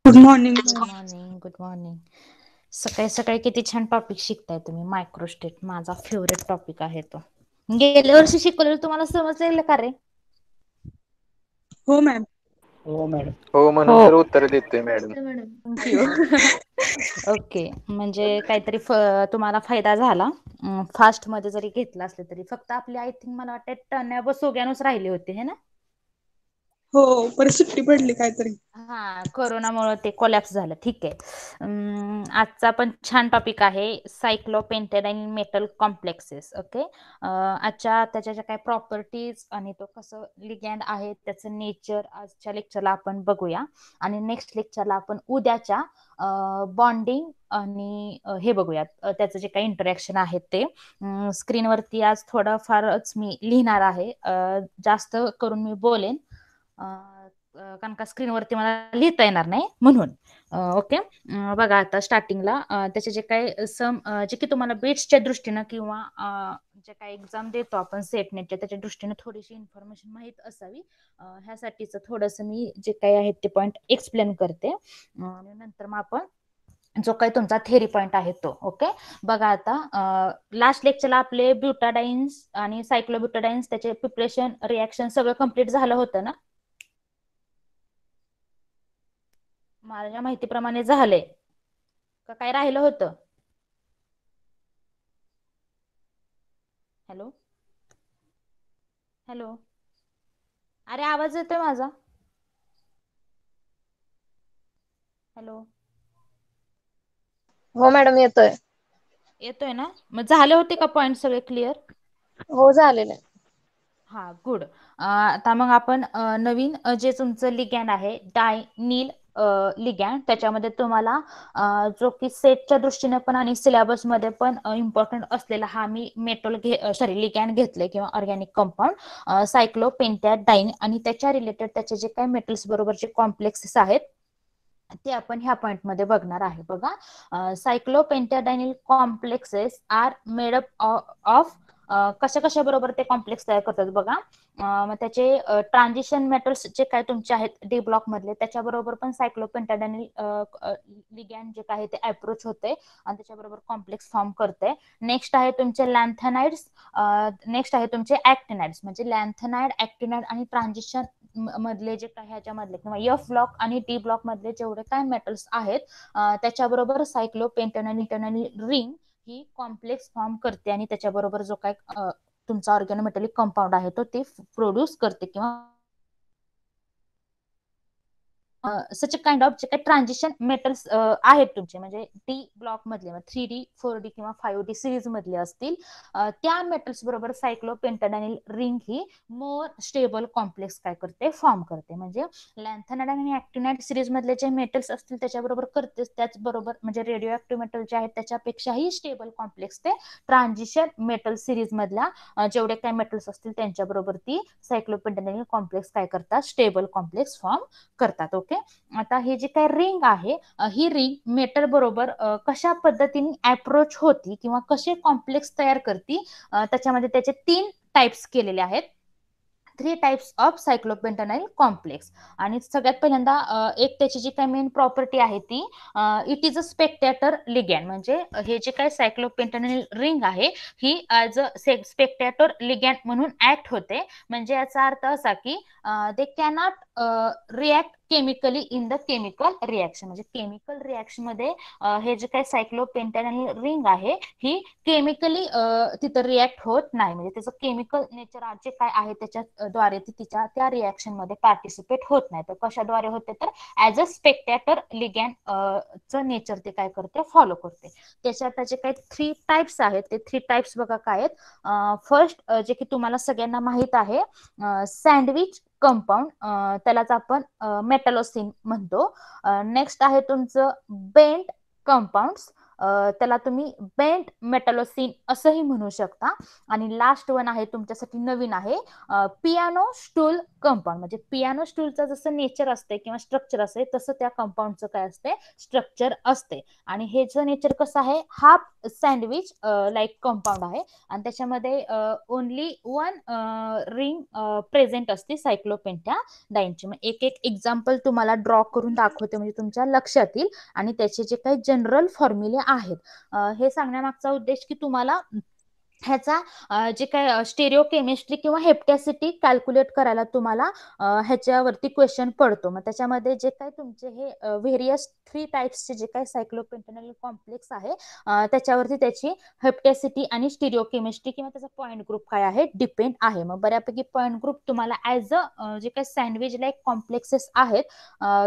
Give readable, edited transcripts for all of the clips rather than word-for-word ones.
Good morning. Good morning. Good morning. सकाळी सकाळी किती छान टॉपिक शिकताय तुम्ही. मायक्रोस्टेट माझा फेवरेट टॉपिक आहे तो. गेल्या वर्षी शिकवलेलं तुम्हाला समजलेलं का रे? हो मॅम. हो मॅडम. हो म्हणून तर उत्तर देतोय मॅडम. थँक्यू. ओके, म्हणजे काहीतरी तुम्हाला फायदा झाला. फास्ट मध्ये जरी घेतला असले तरी फक्त आपली आय थिंक मला वाटतं टण्या व सोग्यानच राहिले होते हे ना. हो, परत सुट्टी पडली काहीतरी. हा, कोरोनामुळे ते कोलॅप्स झालं. ठीक आहे. आजचा पण छान टॉपिक आहे सायक्लोपेंटेडाईन मेटल कॉम्प्लेक्सेस. ओके. आजच्या त्याच्या ज्या काही प्रॉपर्टीज आणि तो कसं लिगँड आहे त्याचं नेचर आजच्या लेक्चरला आपण बघूया. आणि नेक्स्ट लेक्चरला आपण उद्याच्या बॉन्डिंग आणि हे बघूयात त्याचं जे काही इंटरॅक्शन आहेत ते. स्क्रीनवरती आज थोडंफारच मी लिहिणार आहे. जास्त करून मी बोलेन कारण का स्क्रीनवरती मला लिहिता येणार नाही म्हणून. ओके. बघा आता स्टार्टिंगला त्याचे जे काही जे की तुम्हाला बेट्सच्या दृष्टीनं किंवा जे काही एक्झाम देतो आपण सेटनेटच्या त्याच्या दृष्टीने थोडीशी इन्फॉर्मेशन माहीत असावी. ह्यासाठीच थोडंसं मी जे काही आहेत ते पॉईंट एक्सप्लेन करते आणि नंतर मग आपण जो काही तुमचा थेरी पॉईंट आहे तो. ओके. बघा आता लास्ट लेक्चरला आपले ब्युटाडाईन्स आणि सायक्लोब्युटाडाईन्स त्याचे प्रिपरेशन रिॲक्शन सगळं कम्प्लीट झालं होतं ना. माझ्या माहितीप्रमाणे झालंय का काय राहिलं होतं? हॅलो हॅलो, अरे आवाज येतोय माझा? हॅलो, हो मॅडम, येतोय. येतोय ना. मग झाले होते का पॉईंट सगळे क्लिअर? हो, झालेलं आहे. हा, गुड. आता मग आपण नवीन जे तुमचं लिगँड आहे डायनील लिगँड त्याच्यामध्ये तुम्हाला जो की सेटच्या दृष्टीने पण आणि सिलेबसमध्ये पण इम्पॉर्टंट असलेला हा मी लिगँड घेतले किंवा ऑर्गॅनिक कंपाऊंड सायक्लोपेंटॅडाईन आणि त्याच्या रिलेटेड त्याचे जे काही मेटल्स बरोबरचे कॉम्प्लेक्सेस आहेत ते आपण ह्या पॉइंटमध्ये बघणार आहे. बघा, cyclopentadienyl complexes are made up of कशा कशा बरोबर ते कॉम्प्लेक्स तयार करतात बघा. मग त्याचे ट्रान्झिशन मेटल्स जे काय तुमचे आहेत डी ब्लॉक मधले त्याच्याबरोबर पण सायक्लोपेंटॅडायनिल लिगँड जे काय ते अप्रोच होते आणि त्याच्याबरोबर कॉम्प्लेक्स फॉर्म करते. नेक्स्ट आहे तुमचे लॅन्थेनाइड्स. नेक्स्ट आहे तुमचे ऍक्टिनाइड्स. म्हणजे लॅन्थेनाइड, ऍक्टिनाइड आणि ट्रान्झिशन मधले जे काही ह्याच्यामधले किंवा एफ ब्लॉक आणि डी ब्लॉक मधले जेवढे काय मेटल्स आहेत त्याच्याबरोबर सायक्लोपेंटॅडायनिल रिंग ही कॉम्प्लेक्स फॉर्म करते आणि त्याच्याबरोबर जो काय तुमचा ऑर्गॅनोमेटॅलिक कंपाऊंड आहे तो ते प्रोड्यूस करते किंवा सच काइंड ऑफ जे काही ट्रान्झिशन मेटल्स आहेत तुमचे म्हणजे डी ब्लॉक मधले 3D 4D किंवा 5D सिरीज मधले असतील त्या मेटल्स बरोबर सायक्लोपेंटॅडायनिल रिंग ही मोर स्टेबल कॉम्प्लेक्स काय करते फॉर्म करते. म्हणजे लॅन्थेनाइड आणि ऍक्टिनाइड सिरीज मधले जे मेटल्स असतील त्याच्याबरोबर करतेच त्याचबरोबर म्हणजे रेडिओ ऍक्टिव्ह मेटल जे आहेत त्याच्यापेक्षाही स्टेबल कॉम्प्लेक्स ते ट्रान्झिशन मेटल सिरीज मधल्या जेवढे काही मेटल्स असतील त्यांच्याबरोबर ती सायक्लोपेंटॅडायनिल कॉम्प्लेक्स काय करतात स्टेबल कॉम्प्लेक्स फॉर्म करतात. ओके. आता ही जी काही रिंग आहे ही रिंग मेटल बरोबर कशा पद्धतीने अप्रोच होती किंवा कसे कॉम्प्लेक्स तयार करती त्याच्यामध्ये त्याचे 3 टाइप्स केलेले आहेत. 3 टाइप्स ऑफ सायक्लोपेंटॅडायनिल कॉम्प्लेक्स. आणि सगळ्यात पहिल्यांदा एक त्याची जी काही मेन प्रॉपर्टी आहे ती it is a spectator ligand. म्हणजे हे जे काही सायक्लोपेंटॅडायनिल रिंग आहे ही ऍज अ स्पेक्टॅटर लिगँड म्हणून ऍक्ट होते. म्हणजे याचा अर्थ असा की दे cannot react chemically in the chemical reaction. म्हणजे केमिकल रिॲक्शन मध्ये हे जे काही सायक्लोपेंटॅडायनिल रिंग आहे ही केमिकली तिथं रिॲक्ट होत नाही. म्हणजे त्याचं केमिकल नेचर जे काय आहे त्याच्याद्वारे ती तिच्या त्या रिॲक्शन मध्ये पार्टिसिपेट होत नाही. तर कशाद्वारे होते तर ऍज अ स्पेक्टॅटर लिगँड च नेचर ते काय करते फॉलो करते. त्याच्यात त्याचे काही 3 टाइप्स आहेत. ते 3 टाइप्स बघा काय आहेत. फर्स्ट जे की तुम्हाला सगळ्यांना माहित आहे सँडविच कंपाऊंड त्यालाच आपण मेटॅलोसिन म्हणतो. नेक्स्ट आहे तुमचं बेंट कंपाऊंड्स त्याला तुम्ही बेंट मेटॅलोसिन असंही म्हणू शकता. आणि लास्ट वन आहे तुमच्यासाठी नवीन आहे पियानो स्टूल कंपाऊंड. म्हणजे पियानो स्टूलचं जसं नेचर असते किंवा स्ट्रक्चर असते तसं त्या कंपाऊंडचं काय असते स्ट्रक्चर असते. आणि हे जे नेचर कसं आहे हाफ सँडविच लाईक कंपाऊंड आहे आणि त्याच्यामध्ये ओनली वन रिंग प्रेझेंट असते सायक्लोपेंटॅडाईनची. मग एक एक एक्झाम्पल तुम्हाला ड्रॉ करून दाखवते म्हणजे तुमच्या लक्षात येईल. आणि त्याचे जे काही जनरल फॉर्म्युले आहेत हे सांगण्यामागचा उद्देश की तुम्हाला ह्याचा जे काय स्टेरिओ केमिस्ट्री किंवा हेप्टॅसिटी कॅल्क्युलेट करायला तुम्हाला ह्याच्यावरती क्वेश्चन पडतो. मग त्याच्यामध्ये जे काही तुमचे हे व्हेरियस 3 टाइप्सचे जे काही सायक्लोपेंटॅनॉल कॉम्प्लेक्स आहे त्याच्यावरती त्याची हेप्टॅसिटी आणि स्टेरिओ केमिस्ट्री किंवा त्याचा पॉईंट ग्रुप काय आहे डिपेंड आहे. मग बऱ्यापैकी पॉईंट ग्रुप तुम्हाला ॲज अ जे काही सँडविच लाईक कॉम्प्लेक्सेस आहेत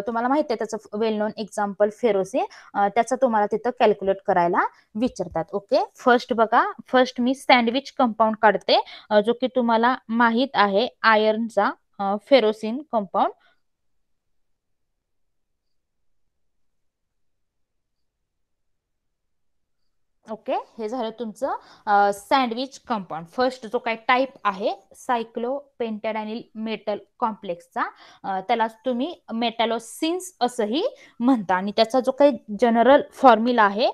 तुम्हाला माहिती आहे त्याचं वेल नोन एक्झाम्पल फेरोसे त्याचा तुम्हाला तिथं कॅल्क्युलेट करायला विचारतात. ओके फर्स्ट बघा फर्स्ट मी सँडविच कंपाऊंड काढते जो की तुम्हाला माहित आहे आयर्नचा फेरोसिन कंपाऊंड. ओके हे झालं तुमचं सँडविच कंपाऊंड. फर्स्ट जो काही टाईप आहे सायक्लोपेंटॅडायनिल मेटल कॉम्प्लेक्सचा त्याला तुम्ही मेटॅलोसिन्स असंही म्हणता. आणि त्याचा जो काही जनरल फॉर्म्युला आहे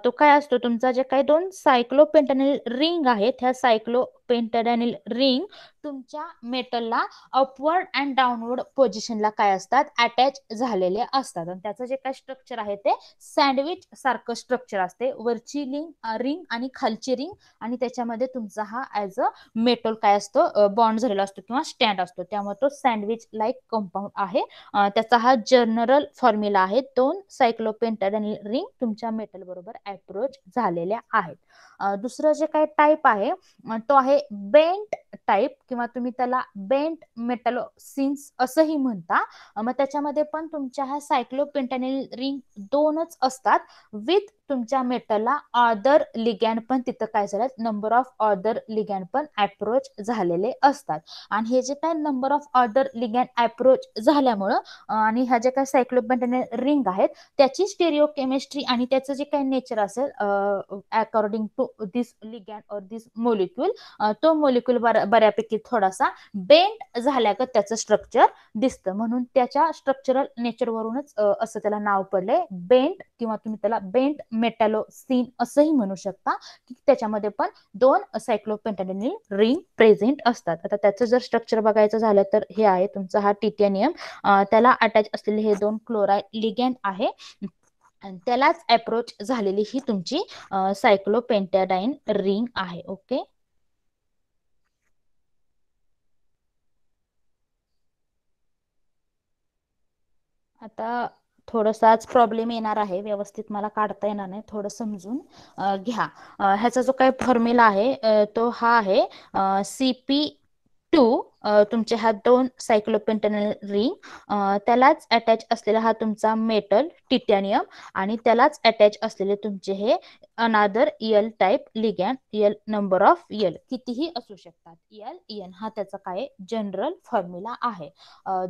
तो काय असतो तुमचा जे काही 2 सायक्लोपेंटॅडायनिल रिंग आहेत ह्या सायक्लोपेंटॅडायनिल रिंग तुमच्या मेटलला अपवर्ड अँड डाऊनवर्ड पोझिशनला काय असतात अटॅच झालेले असतात. आणि त्याचं जे काही स्ट्रक्चर आहे ते सँडविच सारखं स्ट्रक्चर असते. वरची रिंग आणि खालची रिंग आणि त्याच्यामध्ये तुमचा हा ऍज अ मेटल काय असतो बॉन्ड झालेला असतो किंवा स्टँड असतो. त्यामुळे तो सँडविच लाईक कंपाऊंड आहे. त्याचा हा जनरल फॉर्म्युला आहे. 2 सायक्लोपेंटॅडायनिल रिंग तुमच्या मेटल बरोबर अप्रोच झालेल्या आहेत. दुसरं जे काही टाईप आहे तो आहे बेंट टाईप किंवा तुम्ही त्याला बेंट मेटॅलोसिन्स असंही म्हणता. मग त्याच्यामध्ये पण तुमच्या ह्या सायक्लोपेंटॅनिल रिंग 2च असतात विथ तुमच्या मेटलला अदर लिगॅन्ड पण तिथं काय झालं नंबर ऑफ अदर लिगॅन्ड पण अप्रोच झालेले असतात. आणि हे जे काय नंबर ऑफ अदर लिगॅन्ड अप्रोच झाल्यामुळं आणि ह्या ज्या काही सायक्लोपेंटॅनिल रिंग आहेत त्याची स्टेरिओ केमिस्ट्री आणि त्याचं जे काही नेचर असेल अकॉर्डिंग टू दिस लिगॅन्ड और दिस मोलिक्यूल तो मोलिक्यूल बऱ्यापैकी थोडासा बेंट झाल्यागत त्याचं स्ट्रक्चर दिसतं. म्हणून त्याच्या स्ट्रक्चरल नेचरवरूनच असं त्याला नाव पडलंय बेंट किंवा तुम्ही त्याला बेंट मेटॅलोसिन असंही म्हणू शकता की त्याच्यामध्ये पण 2 सायक्लोपेंटॅडायनिल रिंग प्रेझेंट असतात. आता त्याचं जर स्ट्रक्चर बघायचं झालं तर हे आहे तुमचा हा टिटॅनियम त्याला अटॅच असलेले हे 2 क्लोराइड लिगॅन्ड आहे आणि त्यालाच अप्रोच झालेली ही तुमची सायक्लोपेंटॅडाइन रिंग आहे. ओके आता थोडासाच प्रॉब्लेम येणार आहे व्यवस्थित मला काढता येणार नाही थोडं समजून घ्या. ह्याचा जो काही फॉर्म्युला आहे तो हा आहे CP2 तुमचे हा 2 सायक्लोपेंटॅनिल रिंग त्यालाच अटॅच असलेला हा तुमचा मेटल टिटॅनियम आणि त्यालाच अटॅच असलेले तुमचे हे another L type ligand L number of L कितीही असू शकतात यल हा त्याचा काय जनरल फॉर्म्युला आहे.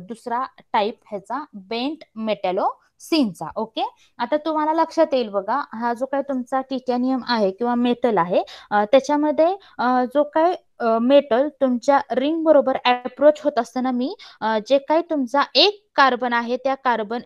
दुसरा टाईप ह्याचा बेंट मेटॅलोसिनचा. ओके आता तुम्हाला लक्षात येईल बघा हा जो काही तुमचा टिटॅनियम आहे किंवा मेटल आहे त्याच्यामध्ये जो काही मेटल तुमच्या रिंग बरोबर अप्रोच होत असताना मी जे काही तुमचा एक कार्बन आहे त्या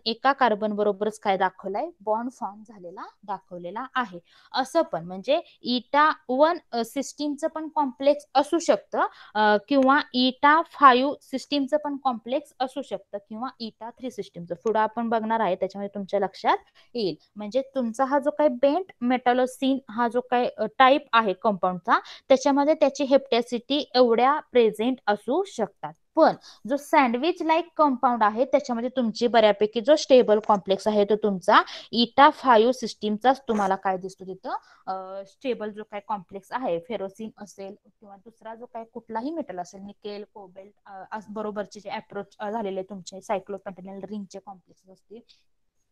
एका कार्बन बरोबरच काय दाखवलाय बॉन्ड फॉर्म झालेला दाखवलेला आहे. असं पण म्हणजे इटा 1 सिस्टीमचं पण कॉम्प्लेक्स असू शकतं किंवा इटा 5 सिस्टीमचं पण कॉम्प्लेक्स असू शकतं किंवा इटा 3 सिस्टीमचं पुढे आपण बघणार आहे त्याच्यामध्ये तुमच्या लक्षात येईल. म्हणजे तुमचा हा जो काही बेंट मेटॅलोसिन हा जो काही टाईप आहे कंपाऊंडचा त्याच्यामध्ये त्याची हेप्टॅसिटी एवढ्या प्रेझेंट असू शकतात. पण जो सँडविच लाईक कंपाऊंड आहे त्याच्यामध्ये तुमची बऱ्यापैकी जो स्टेबल कॉम्प्लेक्स आहे तो तुमचा इटा 5 सिस्टीमचाच तुम्हाला काय दिसतो तिथं स्टेबल जो काही कॉम्प्लेक्स आहे फेरोसिन असेल किंवा दुसरा जो काही कुठलाही मेटल असेल निकेल कोबेल्ट बरोबरचे जे अप्रोच झालेले तुमचे सायक्लोपेंटॅनिल रिंगचे कॉम्प्लेक्स असतील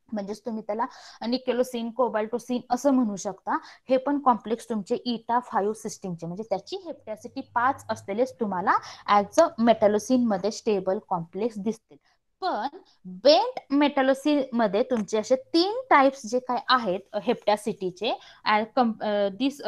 म्हणजेच तुम्ही त्याला निकेलोसिन कोबाल्टोसिन असं म्हणू शकता. हे पण कॉम्प्लेक्स तुमचे इटा 5 सिस्टीमचे म्हणजे त्याची हेप्टॅसिटी 5 असलेलेच तुम्हाला ऍज अ मेटॅलोसिन मध्ये स्टेबल कॉम्प्लेक्स दिसतील. पण बेंट मेटॅलोसिन मध्ये तुमचे असे 3 टाइप्स जे काय आहेत हेप्टॅसिटीचे दिस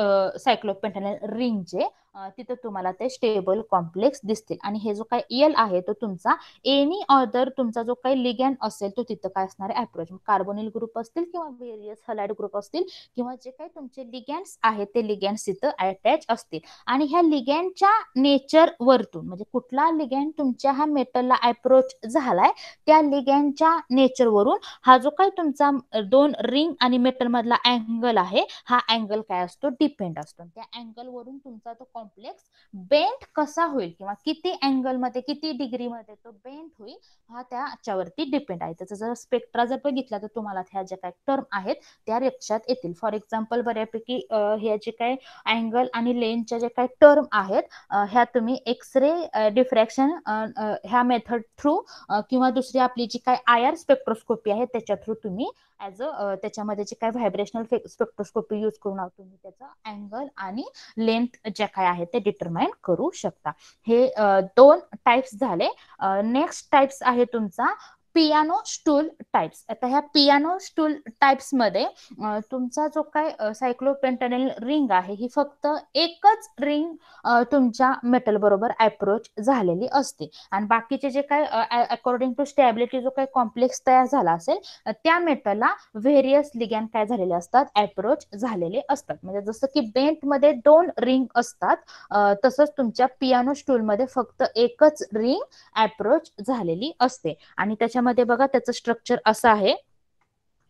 सायक्लोपेंटानेल रिंगचे तिथे तुम्हाला ते स्टेबल कॉम्प्लेक्स दिसतील. आणि हे जो काय यल आहे तो तुमचा एनी अदर तुमचा जो काही लिगॅन असेल तो तिथं काय असणार आहे अप्रोच कार्बोनिल ग्रुप असतील किंवा व्हेरियस हलाइड ग्रुप असतील किंवा जे काही तुमचे लिगॅन्ड्स आहेत ते लिगॅन्ड्स तिथं अटॅच असतील. आणि ह्या लिगॅन्डच्या नेचर वरतून म्हणजे कुठला लिगॅन्ड तुमच्या ह्या मेटलला अप्रोच झालाय त्या लिगॅन्डच्या नेचर वरून हा जो काही तुमचा 2 रिंग आणि मेटल मधला अँगल आहे हा अँगल काय असतो डिपेंड असतो. त्या अँगल वरून तुमचा तो कॉम्प्लेक्स बेंट कसा होईल किंवा किती अँगल मध्ये किती डिग्री मध्ये तो बेंट होईल हा त्याच्यावरती डिपेंड आहे. त्याचा जर स्पेक्ट्रा जर बघितला तर तुम्हाला ह्या ज्या काही टर्म आहेत त्या लक्षात येतील. फॉर एक्झाम्पल बऱ्यापैकी ह्या जे काही अँगल आणि लेंथच्या जे काही टर्म आहेत ह्या तुम्ही एक्सरे डिफ्रॅक्शन ह्या मेथड थ्रू किंवा दुसरी आपली जी काही IR स्पेक्ट्रोस्कोपी आहे त्याच्या थ्रू तुम्ही ऍज त्याच्यामध्ये जे काही व्हायब्रेशनल स्पेक्ट्रोस्कोपी यूज करून तुम्ही त्याचा अँगल आणि लेंथ ज्या काय आहे ते डिटरमाइन करू शकता. हे 2 टाइप्स झाले. नेक्स्ट टाइप्स आहे तुमचा पियानो स्टूल टाइप्स. आता ह्या पियानो स्टूल टाइप्स मध्ये तुमचा जो काय सायक्लोपेंटानेल रिंग आहे ही फक्त एकच रिंग तुमच्या मेटल बरोबर अप्रोच झालेली असते आणि बाकीचे जे काय अकॉर्डिंग टू स्टॅबिलिटी जो काही कॉम्प्लेक्स तयार झाला असेल त्या मेटलला व्हेरियस लिगॅन काय झालेले असतात अप्रोच झालेले असतात. म्हणजे जसं की बेंट मध्ये 2 रिंग असतात तसंच तुमच्या पियानो स्टूल मध्ये फक्त एकच रिंग अप्रोच झालेली असते. आणि त्याच्यामध्ये बघा त्याचं स्ट्रक्चर असं आहे.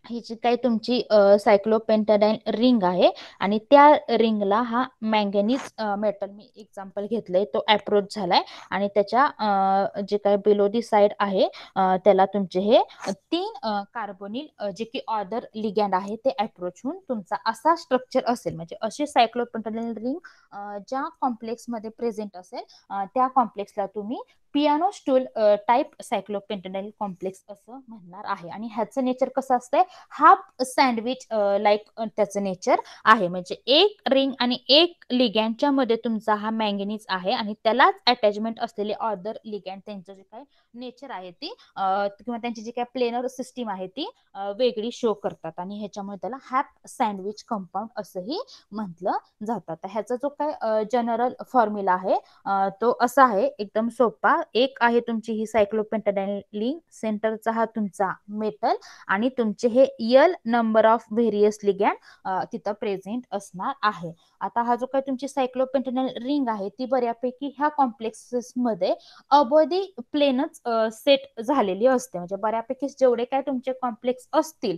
ही जी काही तुमची सायक्लोपेंटाडाइन रिंग आहे आणि त्या रिंगला हा मँगॅनीज मेटल मी एक्झाम्पल घेतलंय तो अप्रोच झालाय आणि त्याच्या जे काही बिलो दी साइड आहे त्याला तुमचे हे 3 कार्बोनिल जे की ऑदर लिगॅन्ड आहे ते अप्रोच होऊन तुमचा असा स्ट्रक्चर असेल. म्हणजे अशी सायक्लोपेंटाडाइन रिंग ज्या कॉम्प्लेक्स मध्ये प्रेझेंट असेल त्या कॉम्प्लेक्सला तुम्ही पियानो स्टूल टाइप सायक्लोपेंटाडाइन कॉम्प्लेक्स असं म्हणणार आहे. आणि ह्याचं नेचर कसं असतंय हाफ सँडविच लाईक त्याचं नेचर आहे. म्हणजे एक रिंग आणि एक लिगॅन्डच्या मध्ये तुमचा हा मँगनीज आहे आणि त्यालाच अटॅचमेंट असलेले अदर लिगॅन्ड त्यांचं जे काही नेचर आहे ती किंवा त्यांची जी काही प्लेनर सिस्टीम आहे ती वेगळी शो करतात आणि ह्याच्यामुळे त्याला हाफ सँडविच कंपाऊंड असंही म्हटलं जातं. तर ह्याचा जो काय जनरल फॉर्म्युला आहे तो असा आहे एकदम सोपा. एक आहे तुमची ही सायक्लोपेंटाडाइन रिंग सेंटरचा हा तुमचा मेटल आणि तुमचे हे यल नंबर ऑफ व्हेरियस लिगॅन्ड तिथं प्रेझेंट असणार आहे. आता हा जो काही तुमची सायक्लोपेंटाडाइन रिंग आहे ती बऱ्यापैकी ह्या कॉम्प्लेक्सेस मध्ये अबोधी प्लेनच सेट झालेली असते. म्हणजे बऱ्यापैकी जेवढे काय तुमचे कॉम्प्लेक्स असतील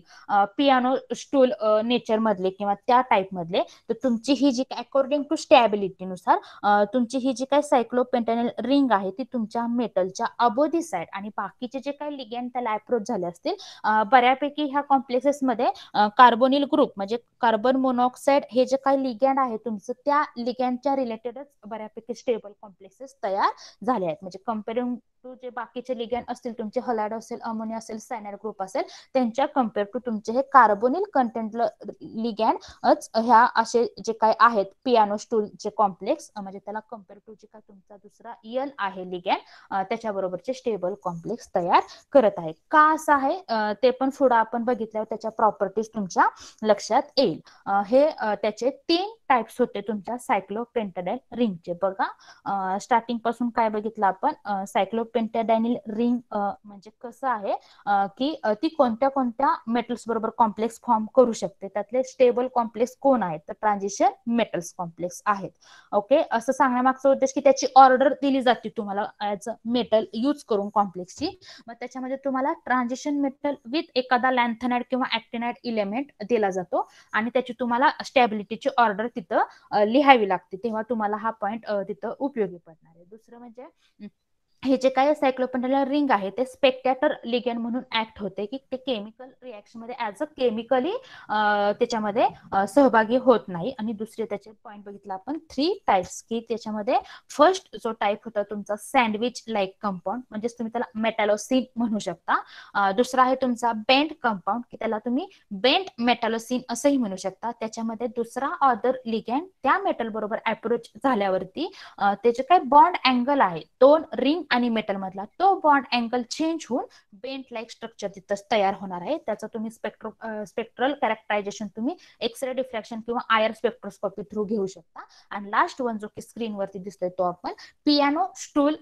पियानो स्टूल नेचर मधले किंवा त्या टाइप मधले तर तुमची ही जी अकॉर्डिंग टू स्टॅबिलिटी नुसार तुमची ही जी काही सायक्लोपेंटानेल रिंग आहे ती तुमच्या मेटलच्या अबोधी साइड आणि बाकीचे जे काही लिगॅन्ड त्याला अप्रोच झाले असतील बऱ्यापैकी ह्या कॉम्प्लेक्सेस मध्ये कार्बोनिल ग्रुप म्हणजे कार्बन मोनॉक्साईड हे जे काही लिगॅन्ड आहे तुमचं त्या लिगॅन्डच्या रिलेटेडच बऱ्यापैकी स्टेबल कॉम्प्लेक्सेस तयार झाले आहेत. म्हणजे कंपेअरिंग टू जे बाकीचे लिगॅन्ड असतील तुमचे हलाइड असेल अमोनिया असेल सायनाइड ग्रुप असेल त्यांच्या कम्पेअर टू तुमचे हे कार्बोनिल कंटेंट लिगॅन्ड ह्या असे जे काही आहेत पियानो स्टूलचे कॉम्प्लेक्स म्हणजे त्याला कम्पेअर टू जे काय तुमचा दुसरा यल आहे लिगॅन्ड त्याच्याबरोबरचे स्टेबल कॉम्प्लेक्स तयार करत आहे. का असं आहे ते पण पुढे आपण बघितल्यावर त्याच्या प्रॉपर्टीज तुमच्या लक्षात येईल. हे त्याचे 3 टाइप्स होते तुमच्या सायक्लोपेंटाडाइन रिंगचे. बघा स्टार्टिंग पासून काय बघितलं आपण सायक्लोपेंटाडाइनल रिंग म्हणजे कसं आहे की ती कोणत्या कोणत्या मेटल्स बरोबर कॉम्प्लेक्स फॉर्म करू शकते. त्यातले स्टेबल कॉम्प्लेक्स कोण आहेत तर ट्रान्झिशन मेटल्स कॉम्प्लेक्स आहेत. ओके असं सांगण्यामागचा उद्देश की त्याची ऑर्डर दिली जाते तुम्हाला ऍज अ मेटल यूज करून कॉम्प्लेक्सची. मग त्याच्यामध्ये तुम्हाला ट्रान्झिशन मेटल विथ एखादा लॅन्थनाइड किंवा ऍक्टिनाइड इलेमेंट दिला जातो आणि त्याची तुम्हाला स्टॅबिलिटीची ऑर्डर तिथं लिहावी लागते तेव्हा तुम्हाला हा पॉइंट तिथं उपयोगी पडणार आहे. दुसरं म्हणजे हे जे काही सायक्लोपेंटाडाइन रिंग आहे ते स्पेक्टॅटर लिगॅन्ड म्हणून ऍक्ट होते की ते केमिकल रिएक्शन मध्ये ऍज अ केमिकली त्याच्यामध्ये सहभागी होत नाही. आणि दुसरे त्याचे पॉइंट बघितला आपण 3 टाइप्स की त्याच्यामध्ये फर्स्ट जो टाइप होता तुमचा सँडविच लाईक कंपाऊंड म्हणजे तुम्ही त्याला मेटॅलोसिन म्हणू शकता. दुसरा आहे तुमचा बेंट कंपाऊंड की त्याला तुम्ही बेंट मेटॅलोसिन असंही म्हणू शकता. त्याच्यामध्ये दुसरा अदर लिगॅन्ड त्या मेटल बरोबर अप्रोच झाल्यावरती त्याचे काय बॉन्ड अँगल आहे 2 रिंग आणि मेटल मधला तो बॉन्ड अँगल चेंज होऊन बेंट लाईक स्ट्रक्चर तिथं तयार होणार आहे. त्याचं तुम्ही स्पेक्ट्रल कॅरेक्टरायझेशन तुम्ही एक्सरे डिफ्रॅक्शन किंवा आयर स्पेक्ट्रोस्कोपी थ्रू घेऊ शकता. आणि लास्ट वन जो की स्क्रीनवरती दिसतोय तो आपण पियानो स्टूल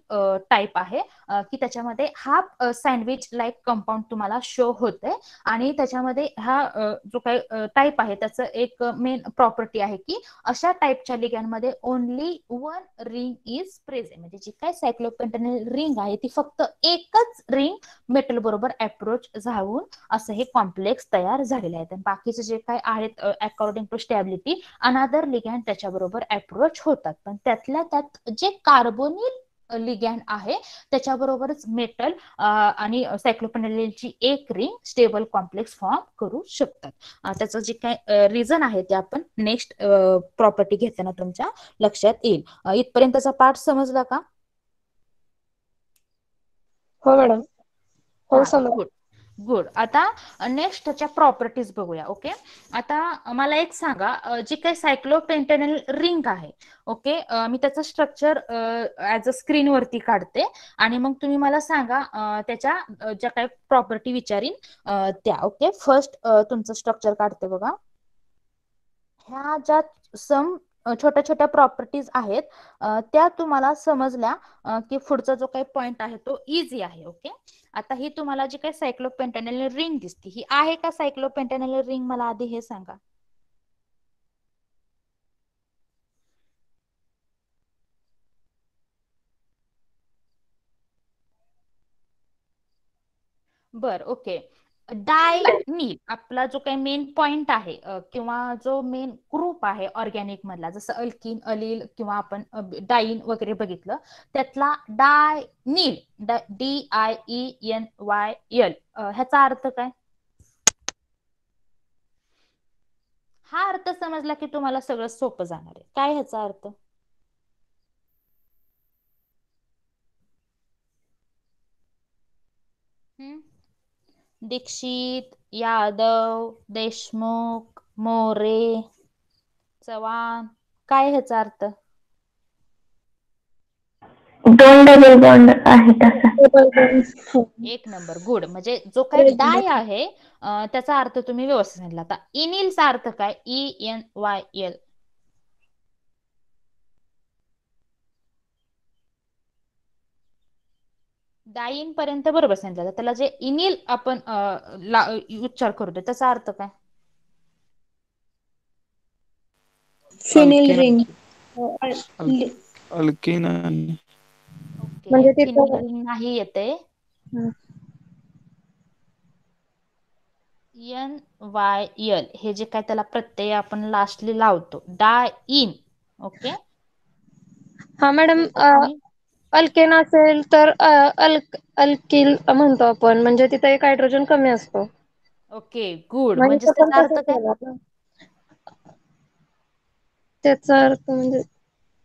टाईप आहे की त्याच्यामध्ये हा सँडविच लाईक कंपाऊंड तुम्हाला शो होतंय. आणि त्याच्यामध्ये हा जो काही टाईप आहे त्याचं एक मेन प्रॉपर्टी आहे की अशा टाईपच्या लिगॅंडमध्ये only one ring is present. म्हणजे जी काय सायक्लोपेंटॅनिल रिंग आहे ती फक्त एकच रिंग मेटल बरोबर अप्रोच जाऊन असं हे कॉम्प्लेक्स तयार झालेले आहेत. आणि बाकीचे जे काय आहेत अकॉर्डिंग टू स्टॅबिलिटी अनादर लिगॅंड त्याच्याबरोबर अप्रोच होतात. पण त्यातल्या त्यात जे कार्बोनिल लिगॅंड आहे त्याच्याबरोबरच मेटल आणि सायक्लोपेंटॅनिलची एक रिंग स्टेबल कॉम्प्लेक्स फॉर्म करू शकतात. त्याचं जे काय रिझन आहे ते आपण नेक्स्ट प्रॉपर्टी घेताना तुमच्या लक्षात येईल. इथपर्यंतचा पार्ट समजला का? हो मॅडम. हो समज. Good good. आता नेक्स्ट त्याच्या प्रॉपर्टीज बघूया. ओके, आता मला एक सांगा जी काही सायक्लोपेंटॅनिल रिंग आहे ओके मी त्याचं स्ट्रक्चर ऍज अ स्क्रीनवरती काढते आणि मग तुम्ही मला सांगा त्याच्या ज्या काही प्रॉपर्टी विचारीन त्या. ओके, फर्स्ट तुमचं स्ट्रक्चर काढते बघा. ह्या ज्या सम छोट्या छोट्या प्रॉपर्टीज आहेत त्या तुम्हाला समजल्या की पुढचा जो काही पॉइंट आहे तो इझी आहे. ओके, आता ही तुम्हाला जी काही सायक्लोपेंटॅनिल रिंग दिसते ही आहे का सायक्लोपेंटॅनिल रिंग? मला आधी हे सांगा. बर, ओके. डायनील आपला जो काही मेन पॉइंट आहे किंवा जो मेन ग्रुप आहे ऑर्गॅनिक मधला जसं अल्किन अलील किंवा आपण डाईन वगैरे बघितलं त्यातला डायनील DIENYL ह्याचा अर्थ काय? हा अर्थ समजला की तुम्हाला सगळं सोपं जाणार आहे. काय ह्याचा अर्थ? दीक्षित, यादव, देशमुख, मोरे, चव्हाण, काय ह्याचा अर्थ? दोन डबल बॉन्ड आहेत एक नंबर, गुड. म्हणजे जो काही डाय आहे त्याचा अर्थ तुम्ही व्यवस्थित सांगितला. आता इनिलचा अर्थ काय? ENYL. डाईन पर्यंत बरोबर सांगितलं. त्याला जे इनिल आपण उच्चार करतो त्याचा अर्थ काय? Phenyl ring. अल्केन. ओके, म्हणजे फिनिल तिथं रिंग नाही येते. NYL हे जे काय त्याला प्रत्यय आपण लास्टली लावतो डाईन. ओके, हा मॅडम. अल्केन असेल तर अल्किल म्हणतो आपण, म्हणजे तिथं एक हायड्रोजन कमी असतो. Okay, good. म्हणजे म्हणजे पण त्याचा अर्थ तसंच काय? झालं ना. त्याचा अर्थ म्हणजे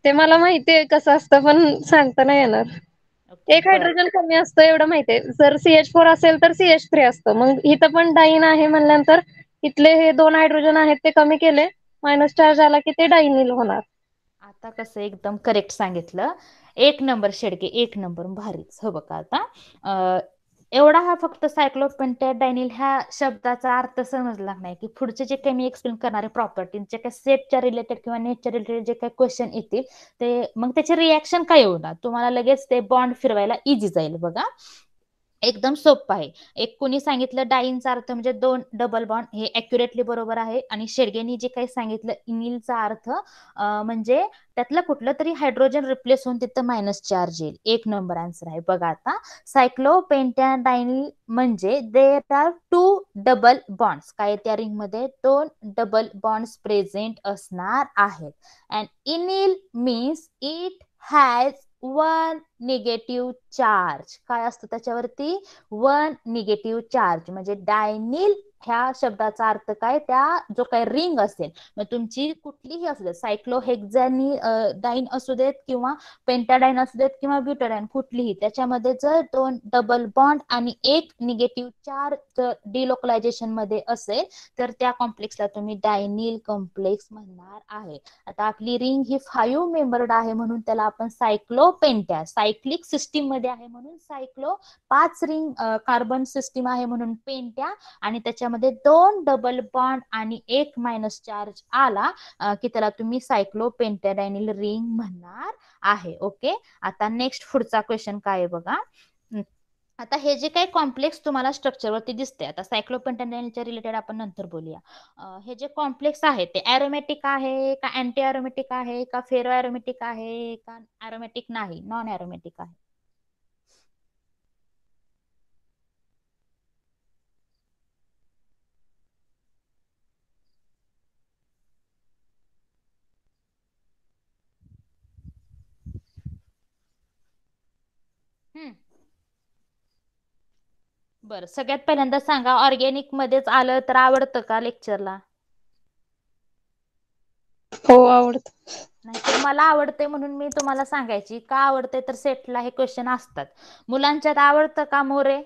ते मला माहितीये कसं असतं पण सांगता नाही येणार. ओके, एक बर. हायड्रोजन कमी असतं एवढं माहितीये. जर CH4 असेल तर CH3 असतं. मग इथं पण डाईन आहे म्हणल्यानंतर इथले हे 2 हायड्रोजन आहेत ते कमी केले, मायनस चार्ज आला की ते डायनिल होणार. आता कसं एकदम करेक्ट सांगितलं. एक नंबर शेडके, एक नंबर, भारीच. हो बघा आता एवढा हा फक्त सायक्लोपेंटॅडायनिल ह्या शब्दाचा अर्थ समजला नाही की पुढचे जे काही मी एक्सप्लेन करणारे प्रॉपर्टीचे काही सेटच्या रिलेटेड किंवा नेचर रिलेटेड जे काही क्वेश्चन येतील ते मग त्याचे रिॲक्शन काय होणार तुम्हाला लगेच ते बॉन्ड फिरवायला इझी जाईल. बघा एकदम सोपं आहे. एक कोणी सांगितलं डाईनचा अर्थ म्हणजे 2 डबल बॉन्ड, हे अॅक्युरेटली बरोबर आहे. आणि शेडगेनी जे काही सांगितलं इनिलचा अर्थ म्हणजे त्यातलं कुठलं तरी हायड्रोजन रिप्लेस होऊन तिथं मायनस चार्ज येईल. एक नंबर आन्सर आहे. बघा आता सायक्लोपेंटॅडायनिल म्हणजे देर आर 2 डबल बॉन्ड्स. काय त्या रिंग मध्ये 2 डबल बॉन्ड्स प्रेझेंट असणार आहेत. And enyl means it has 1 negative charge. काय असतं त्याच्यावरती? 1 निगेटिव्ह चार्ज. म्हणजे डायनिल मोठ्या शब्दाचा अर्थ काय, त्या जो काही रिंग असेल, मग तुमची कुठलीही असू देत, सायक्लोहेक्झॅनी डाईन असू देत किंवा पेंटाडाईन असू देत किंवा ब्युटाडाईन, कुठलीही, त्याच्यामध्ये जर 2 डबल बॉन्ड आणि 1 निगेटिव्ह चार्ज डिलोकलायझेशन मध्ये असेल तर त्या कॉम्प्लेक्सला तुम्ही डायनिल कॉम्प्लेक्स म्हणणार आहे. आता आपली रिंग ही 5 मेंबर्ड आहे म्हणून त्याला आपण सायक्लोपेंट्या, सायक्लिक सिस्टीम मध्ये आहे म्हणून सायक्लो, 5 रिंग कार्बन सिस्टीम आहे म्हणून पेंट्या, आणि त्याच्यामध्ये 2 डबल बॉन्ड आणि 1 मायनस चार्ज आला की त्याला तुम्ही सायक्लोपेंटॅडायनिल रिंग म्हणणार आहे. ओके, आता नेक्स्ट पुढचा क्वेश्चन काय आहे बघा. आता हे जे काही कॉम्प्लेक्स तुम्हाला स्ट्रक्चरवरती दिसते, आता सायक्लोपेंटॅडायनिलच्या रिलेटेड आपण नंतर बोलूया. हे जे कॉम्प्लेक्स आहे ते ॲरोमॅटिक आहे का अँटी ॲरोमॅटिक आहे का फेरो ॲरोमॅटिक आहे का ॲरोमॅटिक नाही, नॉन ॲरोमॅटिक आहे? बरं, सगळ्यात पहिल्यांदा सांगा, ऑर्गॅनिक मध्येच आलं तर आवडतं का लेक्चरला? हो आवडत. नाहीतर मला आवडते म्हणून मी तुम्हाला सांगायची, का आवडते तर सेटला हे क्वेश्चन असतात. मुलांच्यात आवडतं का मोरे?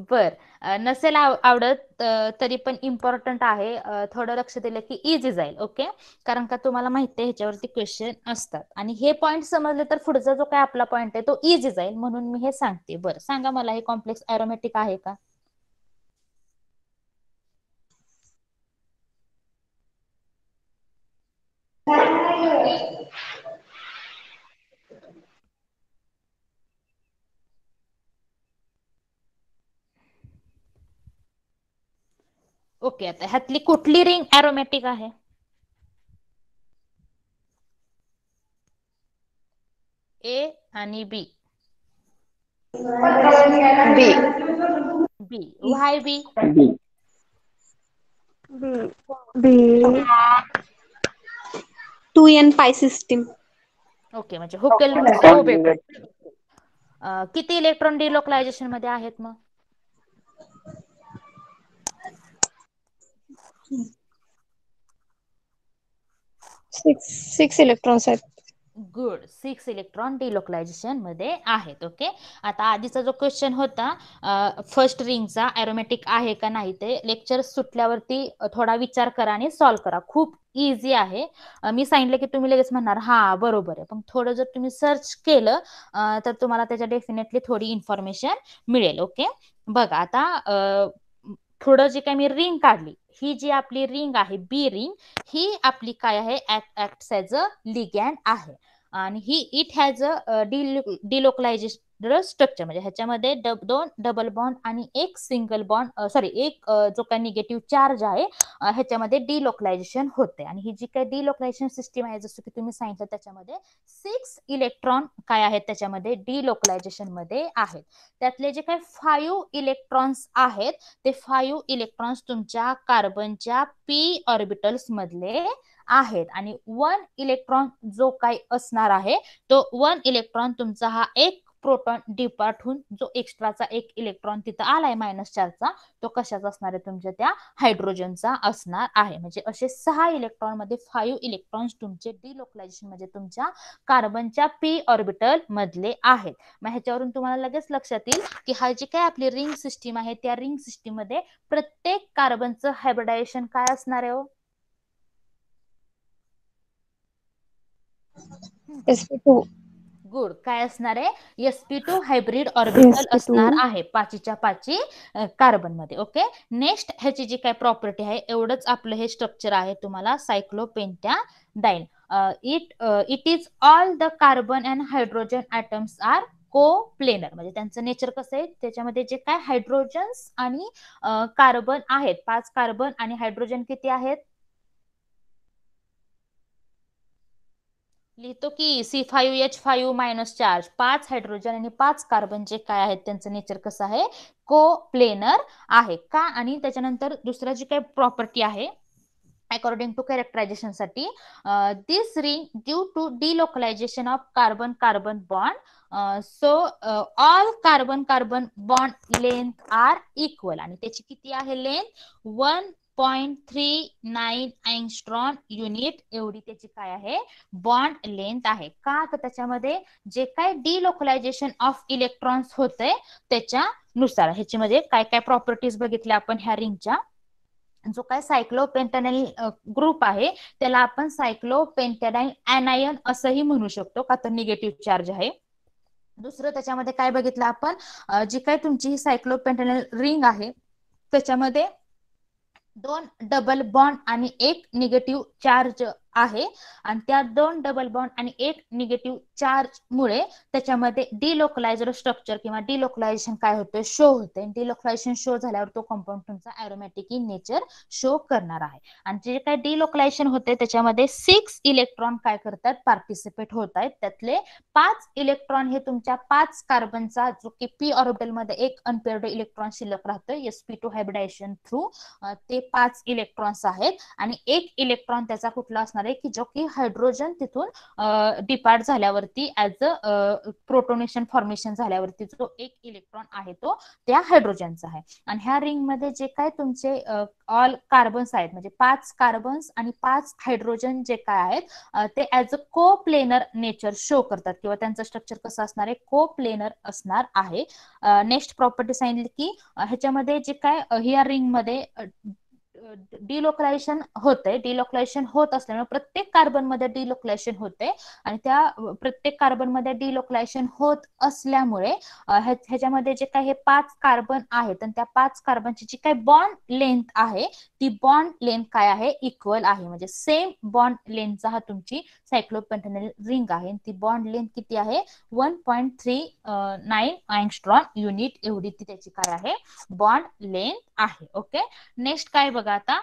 बर, नसेल आवडत तरी पण इम्पॉर्टंट आहे, थोडं लक्ष दिलं की इझी जाईल. ओके, कारण का तुम्हाला माहिती आहे ह्याच्यावरती क्वेश्चन असतात आणि हे पॉईंट समजले तर पुढचा जो काय आपला पॉईंट आहे तो इझी जाईल म्हणून मी हे सांगते. बरं, सांगा मला, हे कॉम्प्लेक्स ॲरोमॅटिक आहे का? ओके, आता ह्यातली कुठली रिंग ॲरोमॅटिक आहे? ए आणि बी. बी. बी, व्हाय बी? बी 2n पाय सिस्टीम. ओके, म्हणजे हुकेल बेकर. किती इलेक्ट्रॉन डिलोकलायझेशन मध्ये आहेत मग? 6 इलेक्ट्रॉन्स आहेत. गुड, 6 इलेक्ट्रॉन डिलोकलायझेशन मध्ये आहेत. ओके, आता आधीचा जो क्वेश्चन होता फर्स्ट रिंगचा ॲरोमॅटिक आहे का नाही, ते लेक्चर सुटल्यावरती थोडा विचार करा आणि सॉल्व्ह करा. खूप इझी आहे. मी सांगितलं की तुम्ही लगेच म्हणणार हा बरोबर आहे, पण थोडं जर तुम्ही सर्च केलं तर तुम्हाला त्याच्या डेफिनेटली थोडी इन्फॉर्मेशन मिळेल. ओके, बघा आता थोडं जे काही मी रिंग काढली, ही जी आपली रिंग आहे बी रिंग, ही आपली काय आहे, ऍक्ट्स ॲज अ लिगॅन्ड आहे आणि ही इट हॅज अ डिलोकलायझेशन स्ट्रक्चर, म्हणजे ह्याच्यामध्ये 2 डबल बॉन्ड आणि 1 सिंगल बॉन्ड, सॉरी 1 जो काही निगेटिव्ह चार्ज आहे ह्याच्यामध्ये डिलोकलायझेशन होते. आणि ही जी काही डिलोकलायझेशन सिस्टीम आहे जसं की तुम्ही सांगितलं त्याच्यामध्ये 6 इलेक्ट्रॉन काय आहेत त्याच्यामध्ये डिलोकलायझेशन मध्ये आहेत. त्यातले जे काही 5 इलेक्ट्रॉन्स आहेत ते 5 इलेक्ट्रॉन्स तुमच्या कार्बनच्या पी ऑर्बिटल्स मधले आहेत आणि 1 इलेक्ट्रॉन जो काही असणार आहे तो 1 इलेक्ट्रॉन तुमचा हा एक प्रोटॉन डिपार्ट होऊन जो एक्स्ट्राचा 1 इलेक्ट्रॉन तिथं आलाय मायनस चार्जचा, तो कशाचा असणार आहे, तुमच्या त्या हायड्रोजनचा असणार आहे. म्हणजे असे 6 इलेक्ट्रॉन मध्ये 5 इलेक्ट्रॉन्स तुमचे डिलोकलायझेशन म्हणजे तुमच्या कार्बनच्या पी ऑर्बिटल मधले आहेत. मग ह्याच्यावरून तुम्हाला लगेच लक्षात येईल की हा जी काय आपली रिंग सिस्टीम आहे त्या रिंग सिस्टीम मध्ये प्रत्येक कार्बनचं हायब्रिडायझेशन काय असणार आहे? sp2. गुड, काय असणार आहे, sp2 हायब्रिड ऑर्बिटल असणार आहे 5च्या 5 कार्बन मध्ये. ओके, नेक्स्ट ह्याची जी काय प्रॉपर्टी आहे, एवढंच आपलं हे स्ट्रक्चर आहे तुम्हाला cyclopentadiene. It is all the carbon and hydrogen atoms are coplanar, म्हणजे त्यांचं नेचर कसं आहे, त्याच्यामध्ये जे काय हायड्रोजन्स आणि कार्बन आहेत, 5 कार्बन आणि हायड्रोजन किती आहेत, लिहितो की C5H5 मायनस चार्ज, 5 हायड्रोजन आणि 5 कार्बन जे काय आहेत त्यांचं नेचर कसं आहे, को प्लेनर आहे का. आणि त्याच्यानंतर दुसरा जी काही प्रॉपर्टी आहे अकॉर्डिंग टू कॅरेक्टरायझेशन साठी this ring due to delocalization of carbon carbon bond so all carbon carbon bond length are equal आणि त्याची किती आहे लेंथ 1.39 अँगस्ट्रॉम युनिट एवढी त्याची काय आहे बॉन्ड लेंथ आहे का तर त्याच्यामध्ये जे काय डिलोकलायझेशन ऑफ इलेक्ट्रॉन्स होते त्याच्यानुसार ह्याच्यामध्ये काय काय प्रॉपर्टीज बघितल्या आपण ह्या रिंगच्या जो काय सायक्लोपेंटॅनाइल ग्रुप आहे त्याला आपण सायक्लोपेंटॅनाइल ऍनायन असंही म्हणू शकतो का तर निगेटिव्ह चार्ज आहे दुसरं त्याच्यामध्ये काय बघितलं आपण जी काय तुमची ही सायक्लोपेंटॅनाइल रिंग आहे त्याच्यामध्ये 2 डबल बॉन्ड आणि 1 निगेटिव्ह चार्ज आहे आणि त्या 2 डबल बॉन्ड आणि 1 निगेटिव्ह चार्ज मुळे त्याच्यामध्ये डिलोकलायझर स्ट्रक्चर किंवा डिलोकलायझेशन काय होतं शो होते डिलोकलायझेशन शो झाल्यावर तो कंपाऊंड तुमचा एरोमॅटिक इन नेचर शो करणार आहे आणि जे काय डिलोकलायझेशन होते त्याच्यामध्ये 6 इलेक्ट्रॉन काय करतात पार्टिसिपेट होत आहेत त्यातले 5 इलेक्ट्रॉन हे तुमच्या 5 कार्बनचा जो की पी ऑर्बिटल मध्ये एक अनपेअर्ड इलेक्ट्रॉन शिल्लक राहतोय sp2 हायब्रिडायझेशन थ्रू ते 5 इलेक्ट्रॉन्स आहेत आणि 1 इलेक्ट्रॉन त्याचा कुठला असणार आहे की जो की हायड्रोजन तिथून डिपार्ट झाल्यावरती ऍज अ प्रोटोनेशन फॉर्मेशन झाल्यावरती जो 1 इलेक्ट्रॉन आहे तो त्या हायड्रोजनचा आहे आणि ह्या रिंग मध्ये जे काय तुमचे ऑल कार्बन्स आहेत म्हणजे 5 कार्बन्स आणि 5 हायड्रोजन जे काय आहेत ते ऍज अ को प्लेनर नेचर शो करतात किंवा त्यांचं स्ट्रक्चर कसं असणार आहे को प्लेनर असणार आहे नेक्स्ट प्रॉपर्टी सांगितली की ह्याच्यामध्ये जे काय ह्या रिंग मध्ये डिलोकलायझेशन होते डिलोकलायझेशन होत असल्यामुळे प्रत्येक कार्बन मध्ये डिलोकलायझेशन होते आणि त्या प्रत्येक कार्बन मध्ये डिलोकलायझेशन होत असल्यामुळे ह्याच्यामध्ये जे काही हे 5 कार्बन आहेत आणि त्या 5 कार्बनची जी काही बॉन्ड लेंथ आहे ती बॉन्ड लेंथ काय आहे इक्वल आहे म्हणजे सेम बॉन्ड लेंथचा हा तुमची सायक्लोपेंटॅनाइल रिंग आहे ती बॉन्ड लेंथ किती आहे 1.39 अँगस्ट्रॉम युनिट एवढी ती त्याची काय आहे बॉन्ड लेंथ आहे ओके नेक्स्ट काय बघा आता